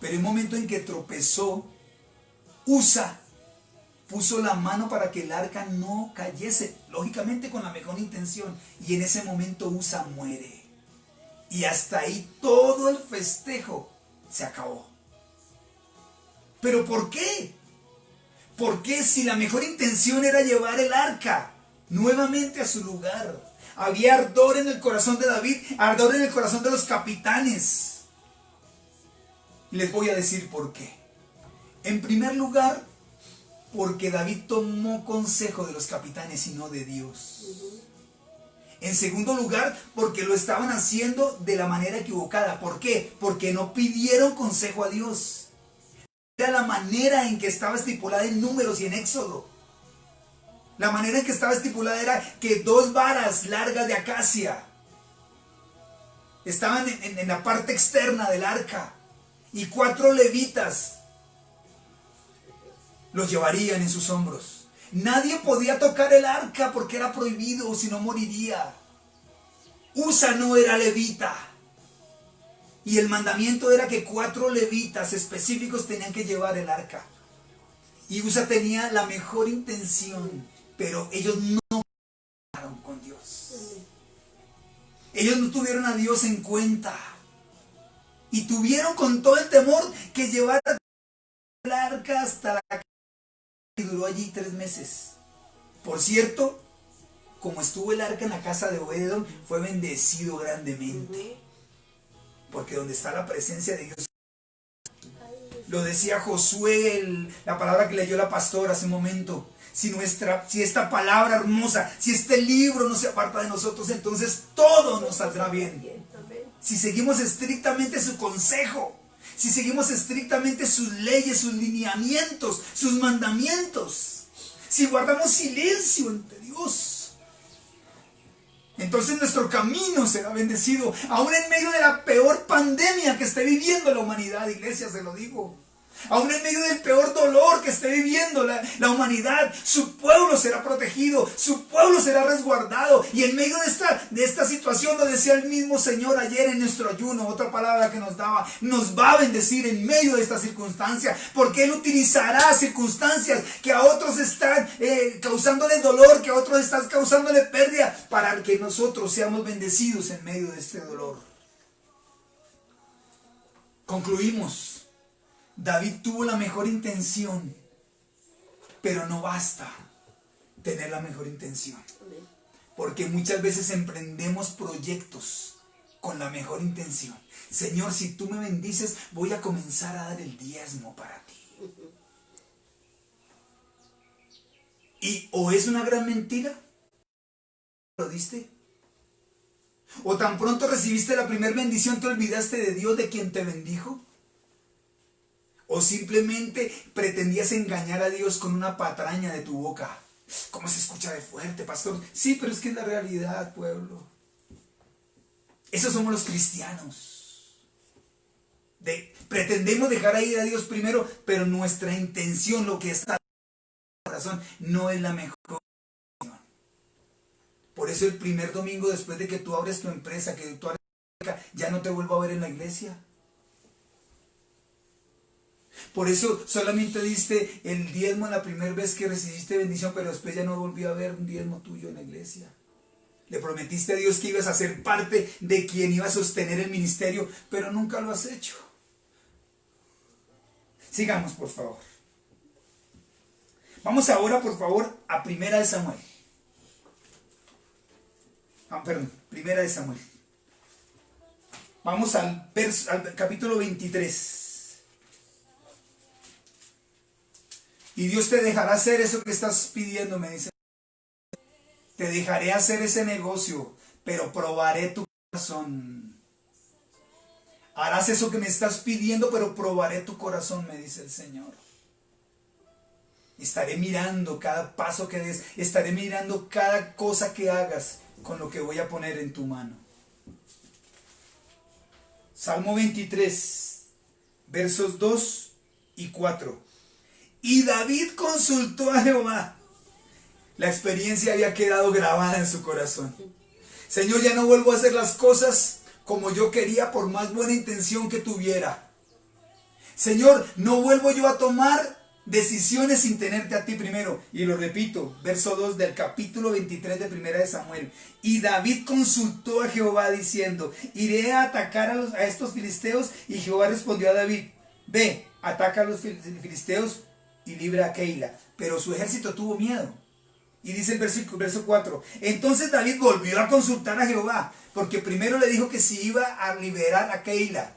Pero en un momento en que tropezó, Usa puso la mano para que el arca no cayese, lógicamente con la mejor intención. Y en ese momento Usa muere. Y hasta ahí todo el festejo se acabó. ¿Pero por qué? Porque si la mejor intención era llevar el arca nuevamente a su lugar, había ardor en el corazón de David, ardor en el corazón de los capitanes. Y les voy a decir por qué. En primer lugar, porque David tomó consejo de los capitanes y no de Dios. En segundo lugar, porque lo estaban haciendo de la manera equivocada. ¿Por qué? Porque no pidieron consejo a Dios. Era la manera en que estaba estipulada en Números y en Éxodo. La manera en que estaba estipulada era que 2 varas largas de acacia estaban en la parte externa del arca y 4 levitas los llevarían en sus hombros. Nadie podía tocar el arca porque era prohibido, o si no moriría. Usa no era levita. Y el mandamiento era que 4 levitas específicos tenían que llevar el arca. Y Usa tenía la mejor intención, pero ellos no hablaron con Dios. Ellos no tuvieron a Dios en cuenta. Y tuvieron con todo el temor que llevar el arca hasta la y duró allí 3 meses. Por cierto, como estuvo el arca en la casa de Obed-edom, fue bendecido grandemente. Porque donde está la presencia de Dios, lo decía Josué, la palabra que leyó la pastora hace un momento. Si esta palabra hermosa, si este libro no se aparta de nosotros, entonces todo nos saldrá bien. Si seguimos estrictamente su consejo, si seguimos estrictamente sus leyes, sus lineamientos, sus mandamientos, si guardamos silencio ante Dios, entonces nuestro camino será bendecido, aún en medio de la peor pandemia que esté viviendo la humanidad, iglesia, se lo digo. Aún en medio del peor dolor que esté viviendo la humanidad, su pueblo será protegido, su pueblo será resguardado. Y en medio de esta situación, lo decía el mismo Señor ayer en nuestro ayuno, otra palabra que nos daba, nos va a bendecir en medio de esta circunstancia, porque Él utilizará circunstancias que a otros están causándoles dolor, que a otros están causándoles pérdida, para que nosotros seamos bendecidos en medio de este dolor. Concluimos. David tuvo la mejor intención, pero no basta tener la mejor intención. Porque muchas veces emprendemos proyectos con la mejor intención. Señor, si tú me bendices, voy a comenzar a dar el diezmo para ti. Y o es una gran mentira, ¿lo diste? O tan pronto recibiste la primera bendición, te olvidaste de Dios, de quien te bendijo. O simplemente pretendías engañar a Dios con una patraña de tu boca. ¿Cómo se escucha de fuerte, pastor? Sí, pero es que es la realidad, pueblo. Esos somos los cristianos. Pretendemos dejar ir a Dios primero, pero nuestra intención, lo que está en el corazón, no es la mejor. Por eso el primer domingo después de que tú abres tu empresa, que tú abres, ya no te vuelvo a ver en la iglesia. Por eso solamente diste el diezmo la primera vez que recibiste bendición, pero después ya no volvió a ver un diezmo tuyo en la iglesia. Le prometiste a Dios que ibas a ser parte de quien iba a sostener el ministerio, pero nunca lo has hecho. Sigamos, por favor. Vamos ahora, por favor, a Primera de Samuel. Primera de Samuel. Vamos al capítulo 23. Y Dios te dejará hacer eso que estás pidiendo, me dice. Te dejaré hacer ese negocio, pero probaré tu corazón. Harás eso que me estás pidiendo, pero probaré tu corazón, me dice el Señor. Estaré mirando cada paso que des, estaré mirando cada cosa que hagas con lo que voy a poner en tu mano. Salmo 23, versos 2 y 4. Y David consultó a Jehová. La experiencia había quedado grabada en su corazón. Señor, ya no vuelvo a hacer las cosas como yo quería por más buena intención que tuviera. Señor, no vuelvo yo a tomar decisiones sin tenerte a ti primero. Y lo repito, verso 2 del capítulo 23 de Primera de Samuel. Y David consultó a Jehová diciendo, iré a atacar a estos filisteos. Y Jehová respondió a David, ve, ataca a los filisteos y libra a Keila. Pero su ejército tuvo miedo. Y dice el verso 4, entonces David volvió a consultar a Jehová, porque primero le dijo que si iba a liberar a Keila.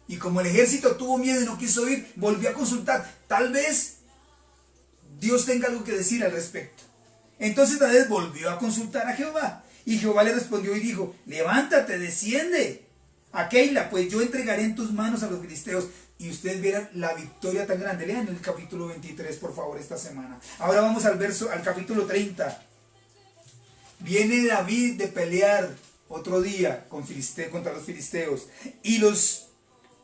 Y como el ejército tuvo miedo y no quiso ir, volvió a consultar. Tal vez Dios tenga algo que decir al respecto. Entonces David volvió a consultar a Jehová. Y Jehová le respondió y dijo, levántate, desciende a Keila, pues yo entregaré en tus manos a los filisteos. Y ustedes vieran la victoria tan grande. Lean el capítulo 23, por favor, esta semana. Ahora vamos al capítulo 30. Viene David de pelear otro día contra los filisteos. Y los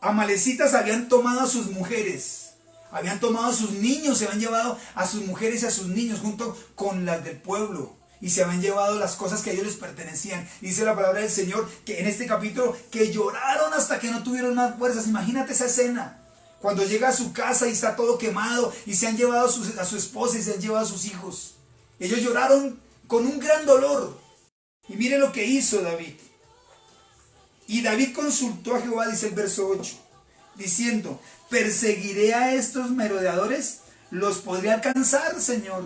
amalecitas habían tomado a sus mujeres, habían tomado a sus niños, se habían llevado a sus mujeres y a sus niños junto con las del pueblo. Y se habían llevado las cosas que a ellos les pertenecían. Dice la palabra del Señor que en este capítulo que lloraron hasta que no tuvieron más fuerzas. Imagínate esa escena. Cuando llega a su casa y está todo quemado y se han llevado a su esposa y se han llevado a sus hijos. Ellos lloraron con un gran dolor. Y mire lo que hizo David. Y David consultó a Jehová, dice el verso 8, diciendo, ¿perseguiré a estos merodeadores? ¿Los podré alcanzar, Señor?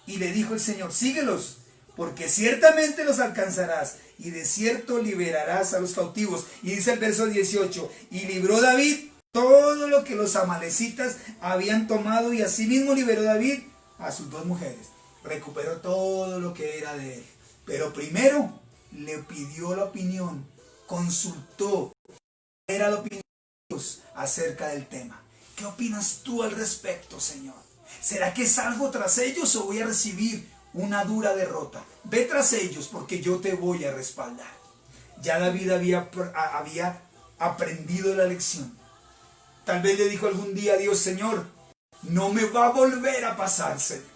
Y le dijo el Señor, síguelos, porque ciertamente los alcanzarás, y de cierto liberarás a los cautivos. Y dice el verso 18, y libró David todo lo que los amalecitas habían tomado, y asimismo liberó David a sus 2 mujeres. Recuperó todo lo que era de él. Pero primero le pidió la opinión, consultó, era la opinión de Dios acerca del tema. ¿Qué opinas tú al respecto, Señor? ¿Será que salgo tras ellos o voy a recibir una dura derrota? Ve tras ellos porque yo te voy a respaldar. Ya David había aprendido la lección. Tal vez le dijo algún día a Dios, Señor, no me va a volver a pasar, Señor.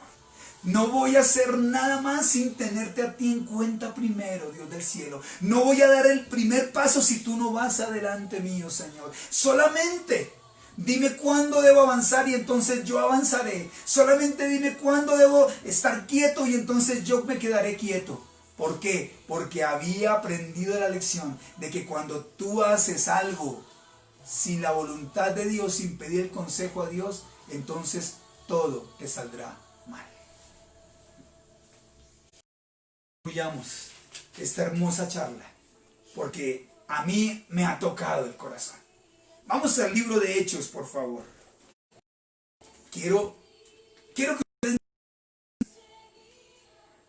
No voy a hacer nada más sin tenerte a ti en cuenta primero, Dios del cielo. No voy a dar el primer paso si tú no vas adelante mío, Señor. Solamente dime cuándo debo avanzar y entonces yo avanzaré. Solamente dime cuándo debo estar quieto y entonces yo me quedaré quieto. ¿Por qué? Porque había aprendido la lección de que cuando tú haces algo sin la voluntad de Dios, sin pedir el consejo a Dios, entonces todo te saldrá mal. Concluyamos esta hermosa charla, porque a mí me ha tocado el corazón. Vamos al libro de Hechos, por favor. Quiero que ustedes,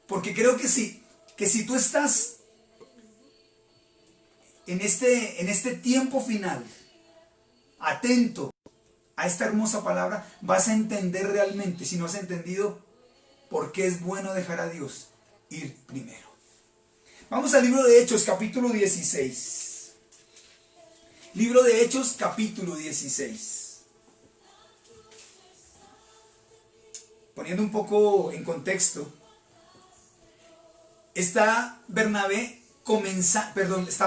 porque creo que si tú estás en este tiempo final, atento a esta hermosa palabra, vas a entender realmente, si no has entendido, por qué es bueno dejar a Dios ir primero. Vamos al libro de Hechos, capítulo 16. Libro de Hechos, capítulo 16. Poniendo un poco en contexto, está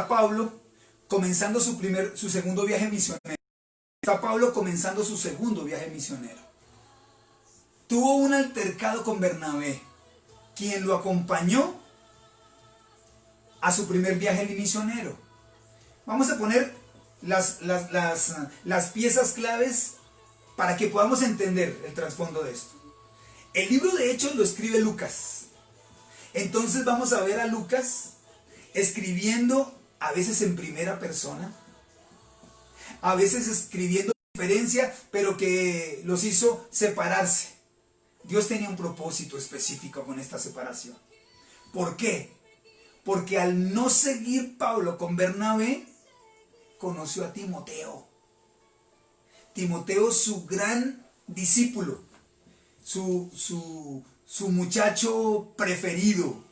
Pablo comenzando su segundo viaje misionero. Está Pablo comenzando su segundo viaje misionero. Tuvo un altercado con Bernabé, quien lo acompañó a su primer viaje misionero. Vamos a poner las piezas claves para que podamos entender el trasfondo de esto. El libro de Hechos lo escribe Lucas. Entonces vamos a ver a Lucas escribiendo a veces en primera persona, a veces escribiendo diferencia, pero que los hizo separarse. Dios tenía un propósito específico con esta separación. ¿Por qué? Porque al no seguir Pablo con Bernabé, conoció a Timoteo. Timoteo, su gran discípulo, su muchacho preferido.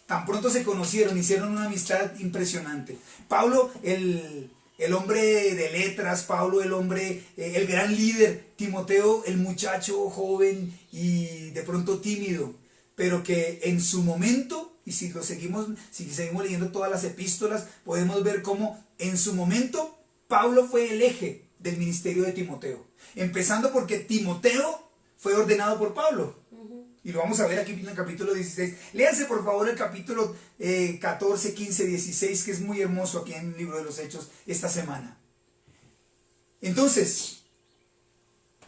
Tan pronto se conocieron, hicieron una amistad impresionante. Pablo, el hombre de letras, Pablo, el hombre, el gran líder. Timoteo, el muchacho joven y de pronto tímido, pero que en su momento, y si seguimos leyendo todas las epístolas, podemos ver cómo en su momento Pablo fue el eje del ministerio de Timoteo. Empezando porque Timoteo fue ordenado por Pablo. Y lo vamos a ver aquí en el capítulo 16. Léanse por favor el capítulo 14, 15, 16, que es muy hermoso aquí en el libro de los Hechos esta semana. Entonces,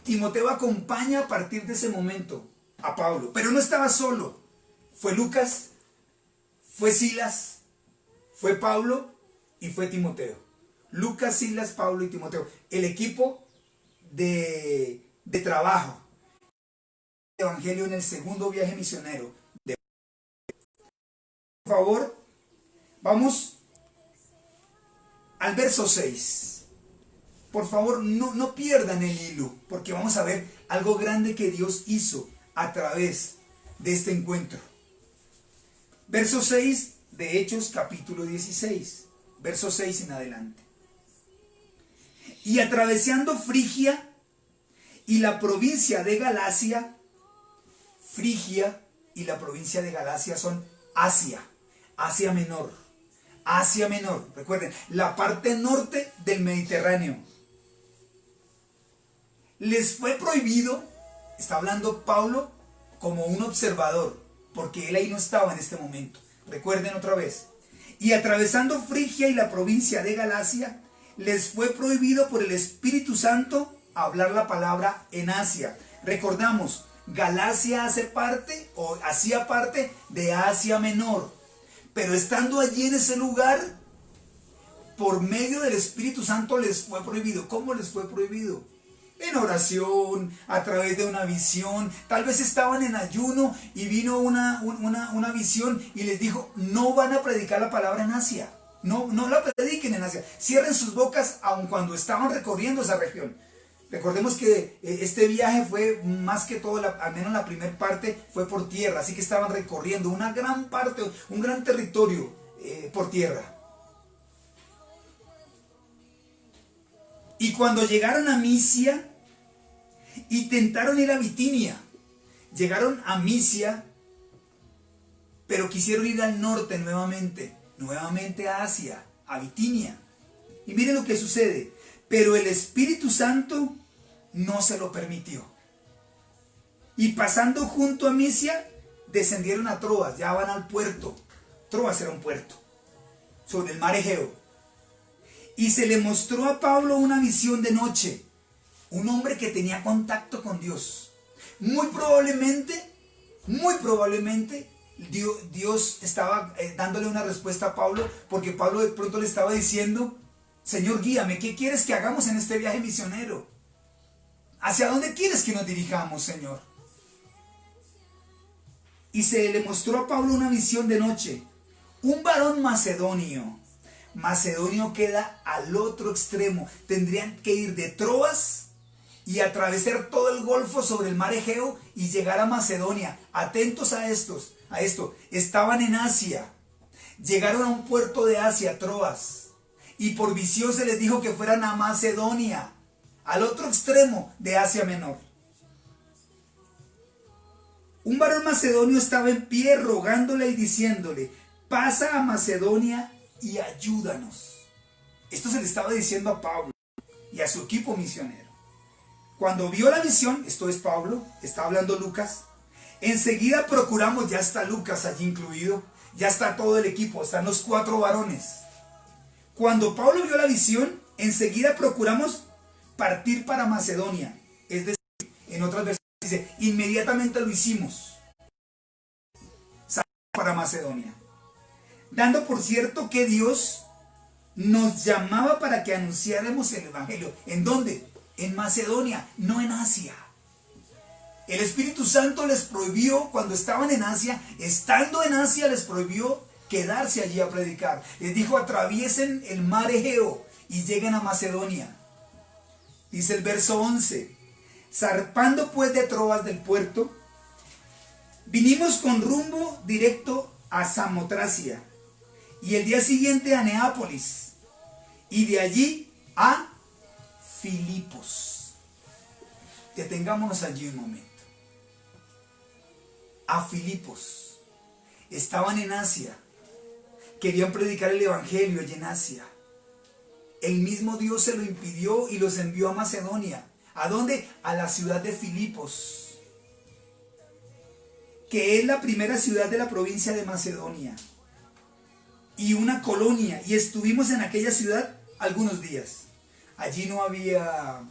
Timoteo acompaña a partir de ese momento a Pablo. Pero no estaba solo. Fue Lucas, fue Silas, fue Pablo y fue Timoteo. Lucas, Silas, Pablo y Timoteo. El equipo de trabajo. Evangelio en el segundo viaje misionero. Por favor, vamos al verso 6. Por favor, no pierdan el hilo, porque vamos a ver algo grande que Dios hizo a través de este encuentro. Verso 6 de Hechos capítulo 16. Verso 6 en adelante. Y atravesando Frigia y la provincia de Galacia. Frigia y la provincia de Galacia son Asia Menor. Asia Menor, recuerden, la parte norte del Mediterráneo. Les fue prohibido, está hablando Pablo como un observador, porque él ahí no estaba en este momento. Recuerden otra vez. Y atravesando Frigia y la provincia de Galacia, les fue prohibido por el Espíritu Santo hablar la palabra en Asia. Recordamos, Galacia hacía parte de Asia Menor. Pero estando allí en ese lugar, por medio del Espíritu Santo les fue prohibido. ¿Cómo les fue prohibido? En oración, a través de una visión. Tal vez estaban en ayuno y vino una visión y les dijo, no van a predicar la palabra en Asia. No la prediquen en Asia. Cierren sus bocas aun cuando estaban recorriendo esa región. Recordemos que este viaje fue más que todo, al menos la primera parte fue por tierra, así que estaban recorriendo una gran parte, un gran territorio por tierra. Y cuando llegaron a Misia, intentaron ir a Bitinia, llegaron a Misia, pero quisieron ir al norte nuevamente a Asia, a Bitinia. Y miren lo que sucede. Pero el Espíritu Santo no se lo permitió. Y pasando junto a Misia, descendieron a Troas, ya van al puerto. Troas era un puerto, sobre el mar Egeo. Y se le mostró a Pablo una visión de noche. Un hombre que tenía contacto con Dios. Muy probablemente, Dios estaba dándole una respuesta a Pablo, porque Pablo de pronto le estaba diciendo, Señor, guíame, ¿qué quieres que hagamos en este viaje misionero? ¿Hacia dónde quieres que nos dirijamos, Señor? Y se le mostró a Pablo una visión de noche. Un varón macedonio. Macedonio queda al otro extremo. Tendrían que ir de Troas y atravesar todo el Golfo sobre el mar Egeo y llegar a Macedonia. Atentos a esto. Estaban en Asia. Llegaron a un puerto de Asia, Troas. Y por visión se les dijo que fueran a Macedonia, al otro extremo de Asia Menor. Un varón macedonio estaba en pie rogándole y diciéndole, pasa a Macedonia y ayúdanos. Esto se le estaba diciendo a Pablo y a su equipo misionero. Cuando vio la visión, esto es Pablo, está hablando Lucas, enseguida procuramos, ya está Lucas allí incluido, ya está todo el equipo, están los 4 varones. Cuando Pablo vio la visión, enseguida procuramos partir para Macedonia. Es decir, en otras versiones dice, inmediatamente lo hicimos. Salimos para Macedonia. Dando por cierto que Dios nos llamaba para que anunciáramos el Evangelio. ¿En dónde? En Macedonia, no en Asia. El Espíritu Santo les prohibió, cuando estaban en Asia, estando en Asia les prohibió quedarse allí a predicar. Les dijo, atraviesen el mar Egeo y llegan a Macedonia. Dice el verso 11, zarpando pues de Troas del puerto, vinimos con rumbo directo a Samotracia y el día siguiente a Neápolis y de allí a Filipos. Detengámonos allí un momento. A Filipos. Estaban en Asia. Querían predicar el evangelio allí en Asia. El mismo Dios se lo impidió y los envió a Macedonia. ¿A dónde? A la ciudad de Filipos, que es la primera ciudad de la provincia de Macedonia y una colonia, y estuvimos en aquella ciudad algunos días. Allí no había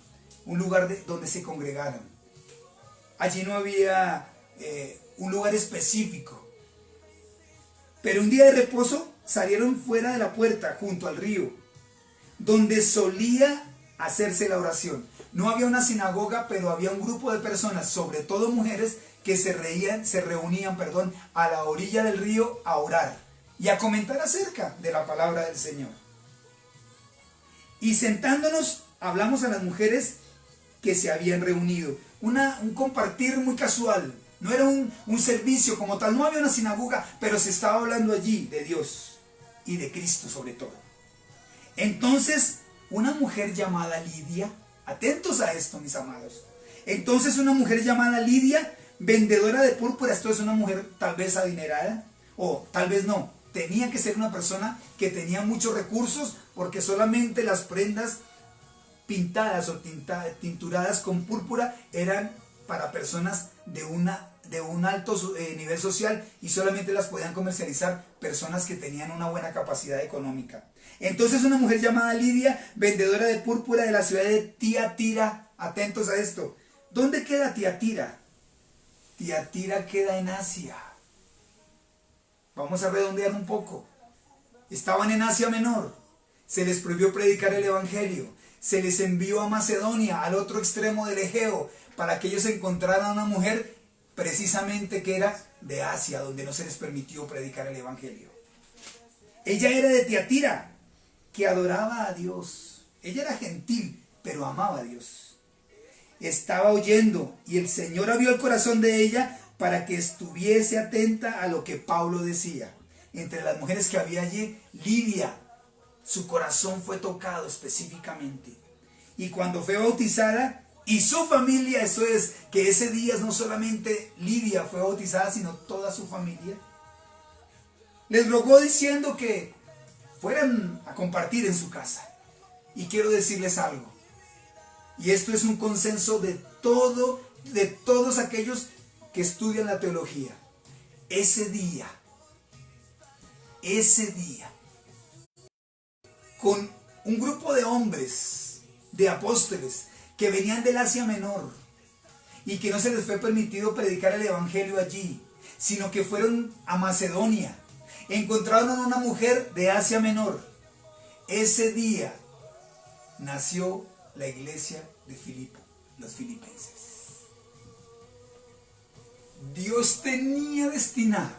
un lugar donde se congregaran. Allí no había un lugar específico. Pero un día de reposo salieron fuera de la puerta junto al río, donde solía hacerse la oración. No había una sinagoga, pero había un grupo de personas, sobre todo mujeres, que se reunían a la orilla del río a orar y a comentar acerca de la palabra del Señor. Y sentándonos, hablamos a las mujeres que se habían reunido. Un compartir muy casual. No era un servicio como tal. No había una sinagoga, pero se estaba hablando allí de Dios y de Cristo sobre todo. Entonces, una mujer llamada Lidia, atentos a esto, mis amados. Entonces, una mujer llamada Lidia, vendedora de púrpura, esto es una mujer tal vez adinerada, o tal vez no, tenía que ser una persona que tenía muchos recursos, porque solamente las prendas pintadas o tinturadas con púrpura eran para personas de un alto nivel social, y solamente las podían comercializar personas que tenían una buena capacidad económica. Entonces una mujer llamada Lidia, vendedora de púrpura de la ciudad de Tiatira, atentos a esto. ¿Dónde queda Tiatira? Tiatira queda en Asia. Vamos a redondear un poco. Estaban en Asia Menor. Se les prohibió predicar el evangelio. Se les envió a Macedonia, al otro extremo del Egeo, para que ellos encontraran a una mujer precisamente que era de Asia, donde no se les permitió predicar el evangelio. Ella era de Tiatira, que adoraba a Dios. Ella era gentil, pero amaba a Dios. Estaba oyendo, y el Señor abrió el corazón de ella para que estuviese atenta a lo que Pablo decía. Entre las mujeres que había allí, Lidia, su corazón fue tocado específicamente. Y cuando fue bautizada, y su familia, eso es, que ese día no solamente Lidia fue bautizada, sino toda su familia, les rogó diciendo que fueran a compartir en su casa. Y quiero decirles algo, y esto es un consenso de todos aquellos que estudian la teología. Ese día, con un grupo de hombres, de apóstoles, que venían del Asia Menor, y que no se les fue permitido predicar el evangelio allí, sino que fueron a Macedonia, encontraron a una mujer de Asia Menor. Ese día nació la iglesia de Filipo, los filipenses. Dios tenía destinado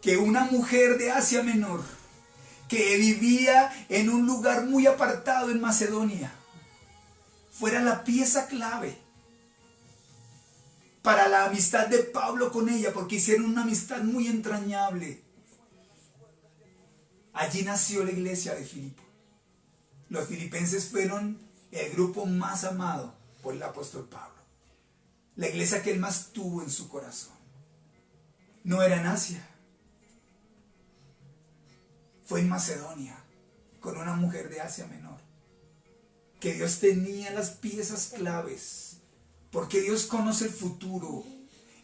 que una mujer de Asia Menor, que vivía en un lugar muy apartado en Macedonia, fuera la pieza clave para la amistad de Pablo con ella, porque hicieron una amistad muy entrañable. Allí nació la iglesia de Filipo. Los filipenses fueron el grupo más amado por el apóstol Pablo. La iglesia que él más tuvo en su corazón. No era en Asia. Fue en Macedonia, con una mujer de Asia Menor. Que Dios tenía las piezas claves, porque Dios conoce el futuro.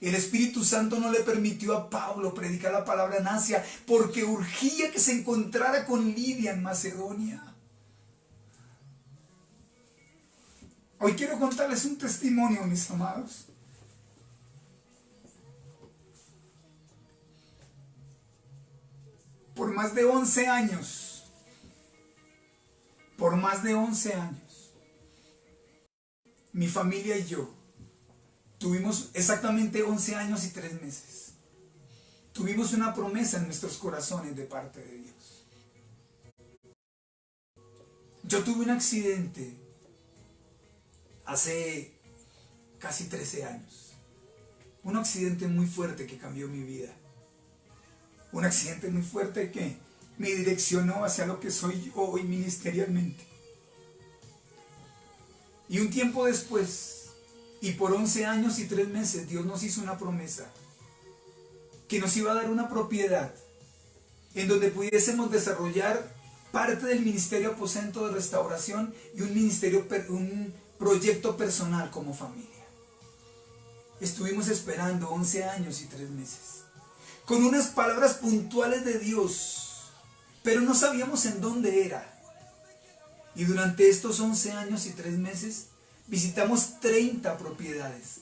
El Espíritu Santo no le permitió a Pablo predicar la palabra en Asia, porque urgía que se encontrara con Lidia en Macedonia. Hoy quiero contarles un testimonio, mis amados. Por más de 11 años, mi familia y yo tuvimos exactamente 11 años y 3 meses. Tuvimos una promesa en nuestros corazones de parte de Dios. Yo tuve un accidente hace casi 13 años. Un accidente muy fuerte que cambió mi vida. Un accidente muy fuerte que me direccionó hacia lo que soy yo hoy ministerialmente. Y un tiempo después, y por 11 años y 3 meses, Dios nos hizo una promesa. Que nos iba a dar una propiedad en donde pudiésemos desarrollar parte del ministerio aposento de restauración y un proyecto personal como familia. Estuvimos esperando 11 años y 3 meses, con unas palabras puntuales de Dios, pero no sabíamos en dónde era. Y durante estos 11 años y 3 meses visitamos 30 propiedades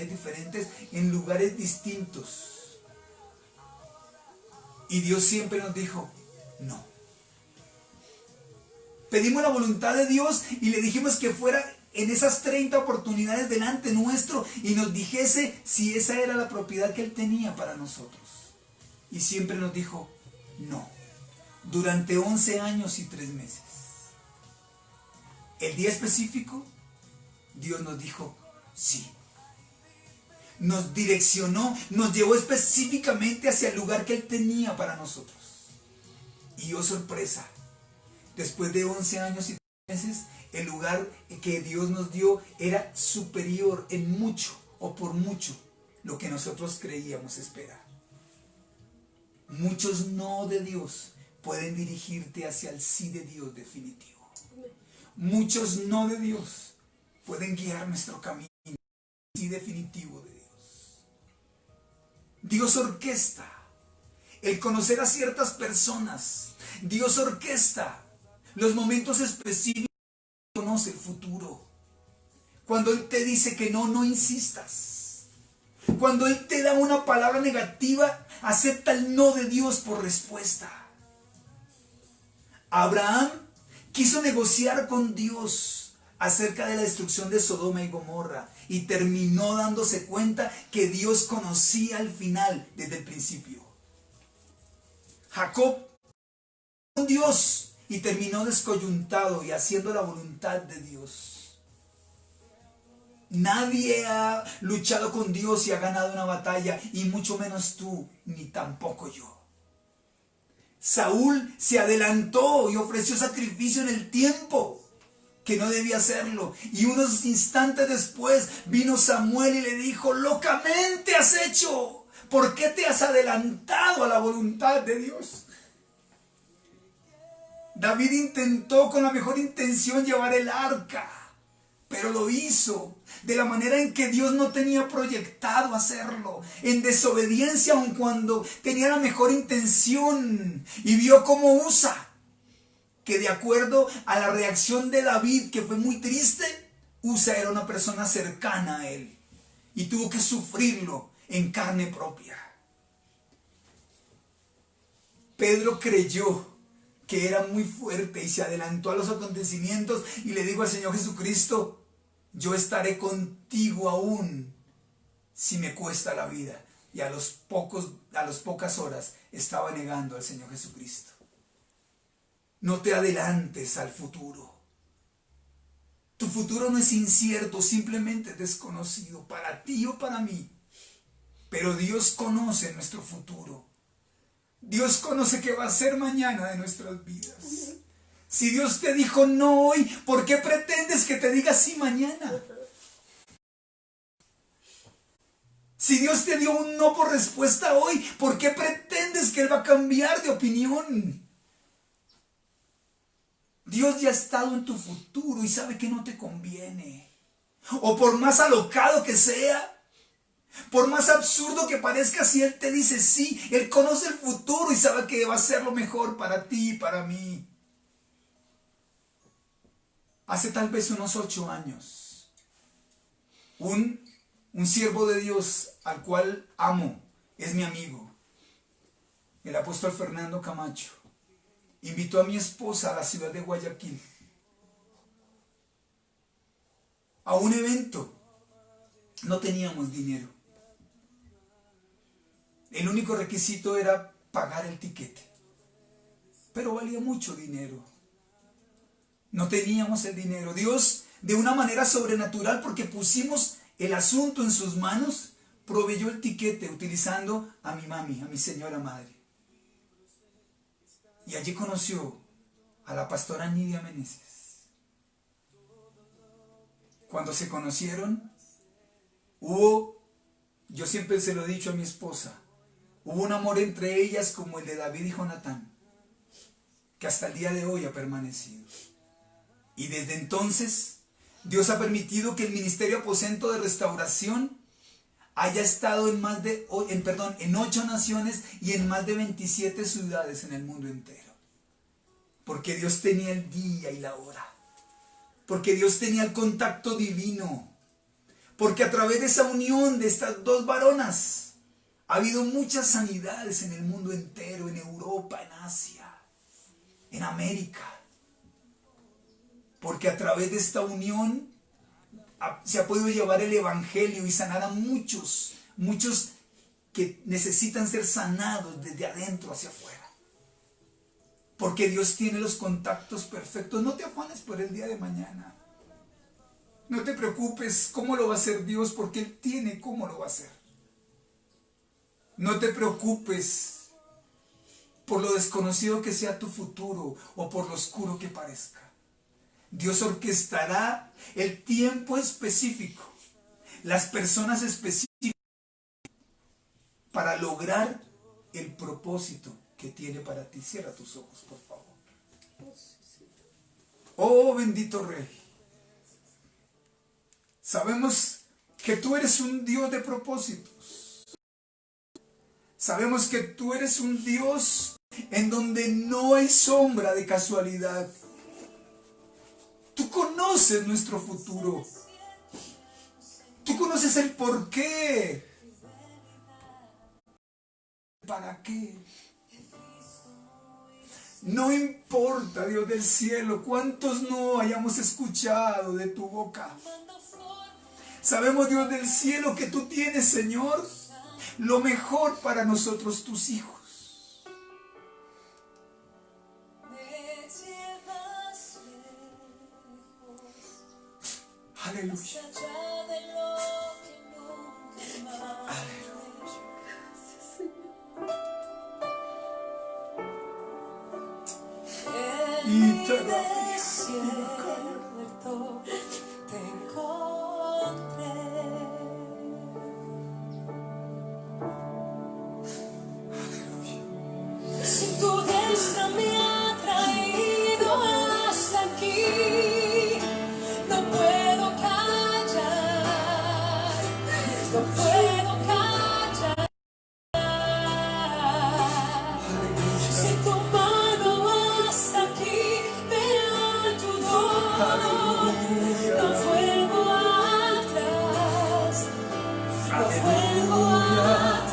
diferentes en lugares distintos. Y Dios siempre nos dijo, no. Pedimos la voluntad de Dios y le dijimos que fuera en esas 30 oportunidades delante nuestro y nos dijese si esa era la propiedad que Él tenía para nosotros. Y siempre nos dijo, no. Durante 11 años y 3 meses. El día específico, Dios nos dijo, sí. Nos direccionó, nos llevó específicamente hacia el lugar que Él tenía para nosotros. Y oh sorpresa, después de 11 años y 3 meses, el lugar que Dios nos dio era superior en mucho o por mucho lo que nosotros creíamos esperar. Muchos no de Dios pueden dirigirte hacia el sí de Dios definitivo. Muchos no de Dios pueden guiar nuestro camino al sí definitivo de Dios. Dios orquesta el conocer a ciertas personas. Dios orquesta los momentos específicos. Conoce el futuro. Cuando Él te dice que no, no insistas. Cuando Él te da una palabra negativa, acepta el no de Dios por respuesta. Abraham quiso negociar con Dios acerca de la destrucción de Sodoma y Gomorra y terminó dándose cuenta que Dios conocía el final desde el principio. Jacob con Dios y terminó descoyuntado y haciendo la voluntad de Dios. Nadie ha luchado con Dios y ha ganado una batalla, y mucho menos tú, ni tampoco yo. Saúl se adelantó y ofreció sacrificio en el tiempo que no debía hacerlo, y unos instantes después vino Samuel y le dijo, locamente has hecho, ¿por qué te has adelantado a la voluntad de Dios? David intentó con la mejor intención llevar el arca, pero lo hizo de la manera en que Dios no tenía proyectado hacerlo, en desobediencia aun cuando tenía la mejor intención, y vio cómo Usa, que de acuerdo a la reacción de David, que fue muy triste, Usa era una persona cercana a él y tuvo que sufrirlo en carne propia. Pedro creyó que era muy fuerte y se adelantó a los acontecimientos y le dijo al Señor Jesucristo, yo estaré contigo aún si me cuesta la vida. Y a las pocas horas estaba negando al Señor Jesucristo. No te adelantes al futuro. Tu futuro no es incierto, simplemente desconocido para ti o para mí. Pero Dios conoce nuestro futuro. Dios conoce qué va a ser mañana de nuestras vidas. Si Dios te dijo no hoy, ¿por qué pretendes que te diga sí mañana? Si Dios te dio un no por respuesta hoy, ¿por qué pretendes que Él va a cambiar de opinión? Dios ya ha estado en tu futuro y sabe que no te conviene. O por más alocado que sea, por más absurdo que parezca, si Él te dice sí, Él conoce el futuro y sabe que va a ser lo mejor para ti y para mí. Hace tal vez unos 8 años, un siervo de Dios al cual amo, es mi amigo, el apóstol Fernando Camacho, invitó a mi esposa a la ciudad de Guayaquil a un evento. No teníamos dinero. El único requisito era pagar el tiquete, pero valía mucho dinero. No teníamos el dinero. Dios, de una manera sobrenatural, porque pusimos el asunto en sus manos, proveyó el tiquete utilizando a mi mami, a mi señora madre. Y allí conoció a la pastora Nidia Meneses. Cuando se conocieron, yo siempre se lo he dicho a mi esposa, hubo un amor entre ellas como el de David y Jonatán, que hasta el día de hoy ha permanecido. Y desde entonces, Dios ha permitido que el Ministerio Aposento de Restauración haya estado en 8 naciones y en más de 27 ciudades en el mundo entero. Porque Dios tenía el día y la hora. Porque Dios tenía el contacto divino. Porque a través de esa unión de estas dos varonas ha habido muchas sanidades en el mundo entero, en Europa, en Asia, en América. Porque a través de esta unión se ha podido llevar el evangelio y sanar a muchos que necesitan ser sanados desde adentro hacia afuera. Porque Dios tiene los contactos perfectos. No te afanes por el día de mañana. No te preocupes cómo lo va a hacer Dios, porque Él tiene cómo lo va a hacer. No te preocupes por lo desconocido que sea tu futuro o por lo oscuro que parezca. Dios orquestará el tiempo específico, las personas específicas para lograr el propósito que tiene para ti. Cierra tus ojos, por favor. Oh, bendito Rey. Sabemos que tú eres un Dios de propósitos. Sabemos que tú eres un Dios en donde no hay sombra de casualidad. Tú conoces nuestro futuro. Tú conoces el porqué. ¿Para qué? No importa, Dios del cielo, cuántos no hayamos escuchado de tu boca. Sabemos, Dios del cielo, que tú tienes, Señor, lo mejor para nosotros, tus hijos. Aleluya. Aleluya. Y te Si tu diestra me ha traído hasta aquí, no puedo callar, no puedo callar. Si tu mano hasta aquí me ayudó, no vuelvo atrás, no vuelvo atrás.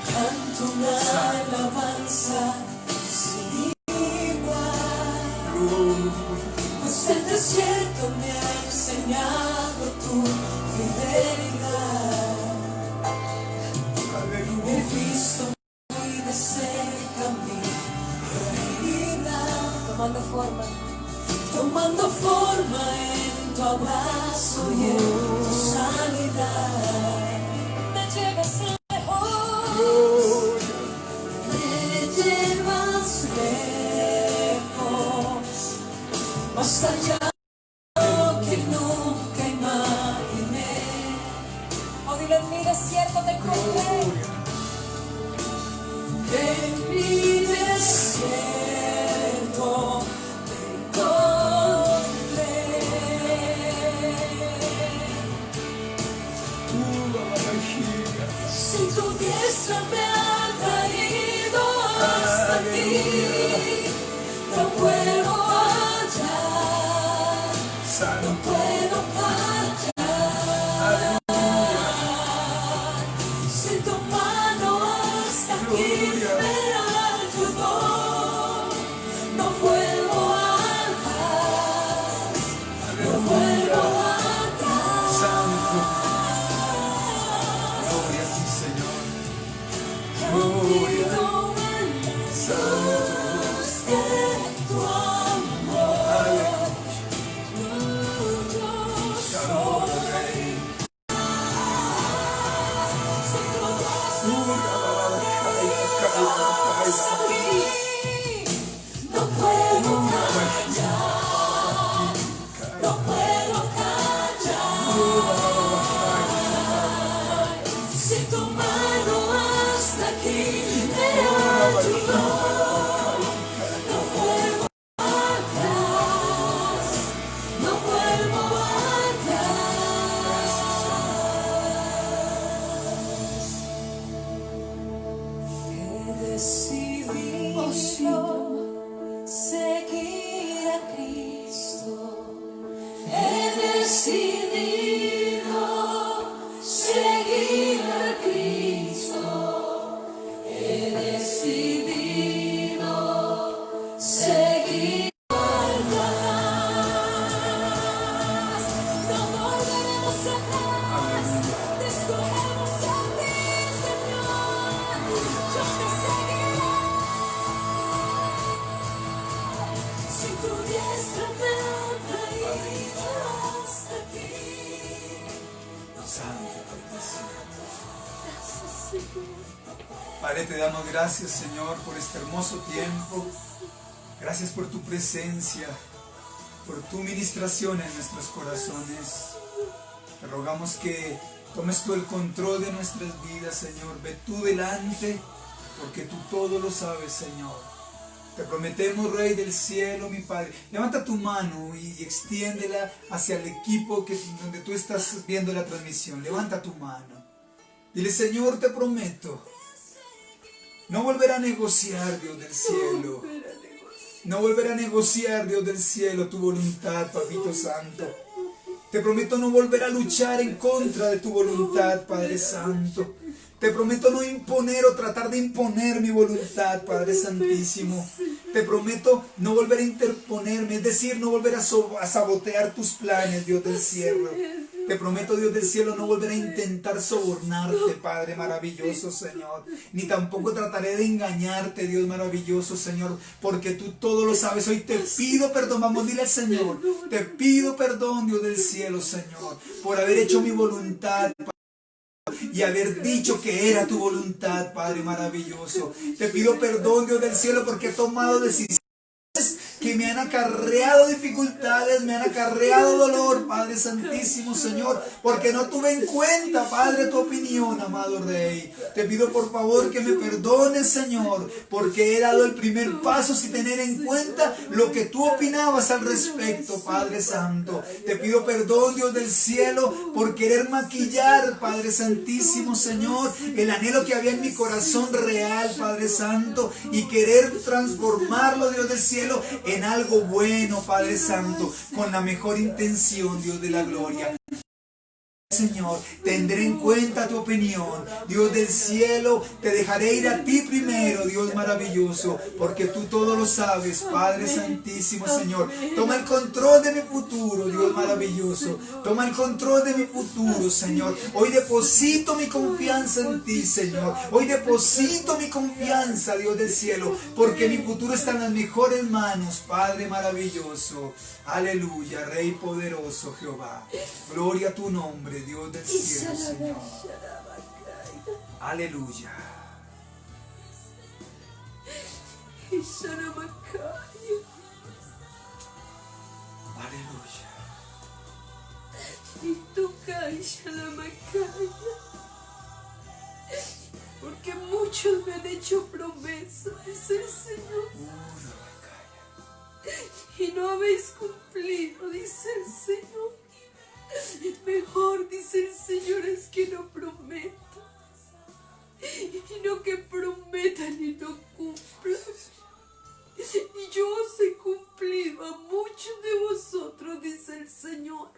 Canto una alabanza sin igual, pues el desierto me ha enseñado tu fidelidad. He visto muy de cerca mi realidad tomando forma en tu abrazo y en tu sanidad. Me llevas lejos, me llevas lejos, más allá de lo que nunca imaginé. Oh, dile, en mi desierto te encontré. En mi desierto te encontré. Si tu diestra me ha traído hasta aquí, no puedo hallar, decidido seguir a Cristo. He decidido seguir al jamás. No volveremos atrás. Te escogemos a ti, Señor. Yo te seguiré. Si tu diestra me ha traído hasta aquí. Santo, Padre Santo. Gracias, Señor. Padre, te damos gracias, Señor, por este hermoso tiempo. Gracias por tu presencia, por tu ministración en nuestros corazones. Te rogamos que tomes tú el control de nuestras vidas, Señor. Ve tú delante, porque tú todo lo sabes, Señor. Te prometemos, Rey del cielo, mi Padre. Levanta tu mano y extiéndela hacia el equipo donde tú estás viendo la transmisión. Levanta tu mano. Dile, Señor, te prometo no volver a negociar, Dios del cielo. No volver a negociar, Dios del cielo, tu voluntad, Papito Santo. Te prometo no volver a luchar en contra de tu voluntad, Padre Santo. Te prometo no imponer o tratar de imponer mi voluntad, Padre Santísimo. Te prometo no volver a interponerme, es decir, no volver a sabotear tus planes, Dios del cielo. Te prometo, Dios del cielo, no volver a intentar sobornarte, Padre maravilloso, Señor. Ni tampoco trataré de engañarte, Dios maravilloso, Señor, porque tú todo lo sabes. Hoy te pido perdón, vamos, dile al Señor. Te pido perdón, Dios del cielo, Señor, por haber hecho mi voluntad y haber dicho que era tu voluntad, Padre maravilloso. Te pido perdón, Dios del cielo, porque he tomado decisiones que me han acarreado dificultades, me han acarreado dolor, Padre Santísimo, Señor, porque no tuve en cuenta, Padre, tu opinión, amado Rey. Te pido por favor que me perdones, Señor, porque he dado el primer paso sin tener en cuenta lo que tú opinabas al respecto, Padre Santo. Te pido perdón, Dios del cielo, por querer maquillar, Padre Santísimo, Señor, el anhelo que había en mi corazón real, Padre Santo, y querer transformarlo, Dios del cielo, en algo bueno, Padre Santo, con la mejor intención, Dios de la gloria. Señor, tendré en cuenta tu opinión, Dios del cielo, te dejaré ir a ti primero, Dios maravilloso, porque tú todo lo sabes, Padre Santísimo, Señor. Toma el control de mi futuro, Dios maravilloso, toma el control de mi futuro, Señor. Hoy deposito mi confianza en ti, Señor. Hoy deposito mi confianza, Dios del cielo, porque mi futuro está en las mejores manos, Padre maravilloso. Aleluya, Rey poderoso, Jehová. Gloria a tu nombre, Dios del cielo, Señor. Aleluya. Aleluya. Y tú calla la macaya, porque muchos me han hecho promesas, dice el Señor, y no habéis cumplido, dice el Señor. Mejor, dice el Señor, es que no prometan, y no que prometan y no cumplan. Y yo os he cumplido a muchos de vosotros, dice el Señor.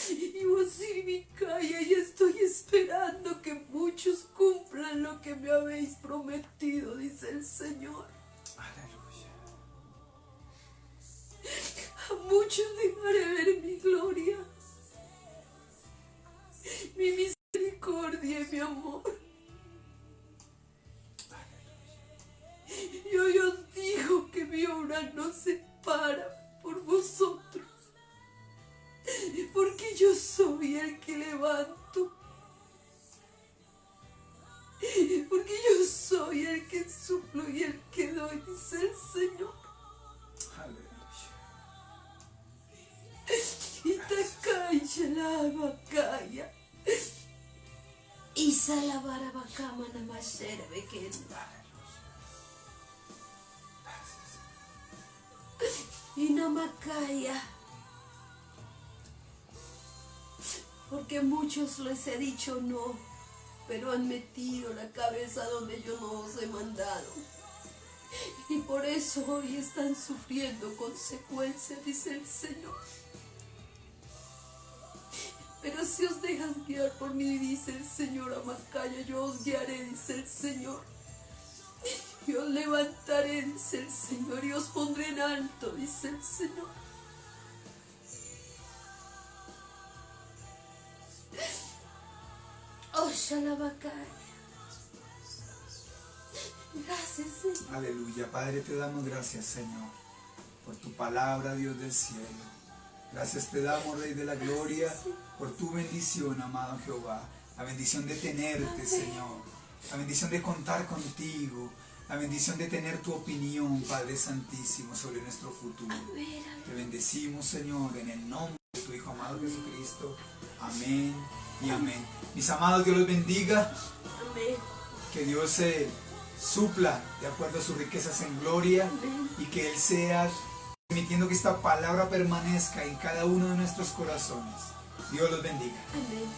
Y vos Micaya, y estoy esperando que muchos cumplan lo que me habéis prometido, dice el Señor. Aleluya. A muchos dejaré ver mi gloria, mi misericordia y mi amor. Y hoy os digo que mi obra no se para por vosotros, porque yo soy el que levanto, porque yo soy el que suplo y el que doy, dice el Señor. Aleluya. Y te calla la bacaya. Y salabara bacama namashera bekenda. Y namakaya. Porque muchos les he dicho no, pero han metido la cabeza donde yo no os he mandado. Y por eso hoy están sufriendo consecuencias, dice el Señor. Pero si os dejas guiar por mí, dice el Señor, Amacaya, yo os guiaré, dice el Señor. Y os levantaré, dice el Señor, y os pondré en alto, dice el Señor. Oh, Shalabacaya. Gracias, Señor. Aleluya. Padre, te damos gracias, Señor, por tu palabra, Dios del cielo. Gracias te damos, Rey de la Gloria, por tu bendición, amado Jehová. La bendición de tenerte, Señor. La bendición de contar contigo. La bendición de tener tu opinión, Padre Santísimo, sobre nuestro futuro. Te bendecimos, Señor, en el nombre de tu Hijo amado Jesucristo. Amén y amén. Mis amados, Dios los bendiga. Amén. Que Dios se supla de acuerdo a sus riquezas en gloria y que Él sea permitiendo que esta palabra permanezca en cada uno de nuestros corazones. Dios los bendiga. Amén.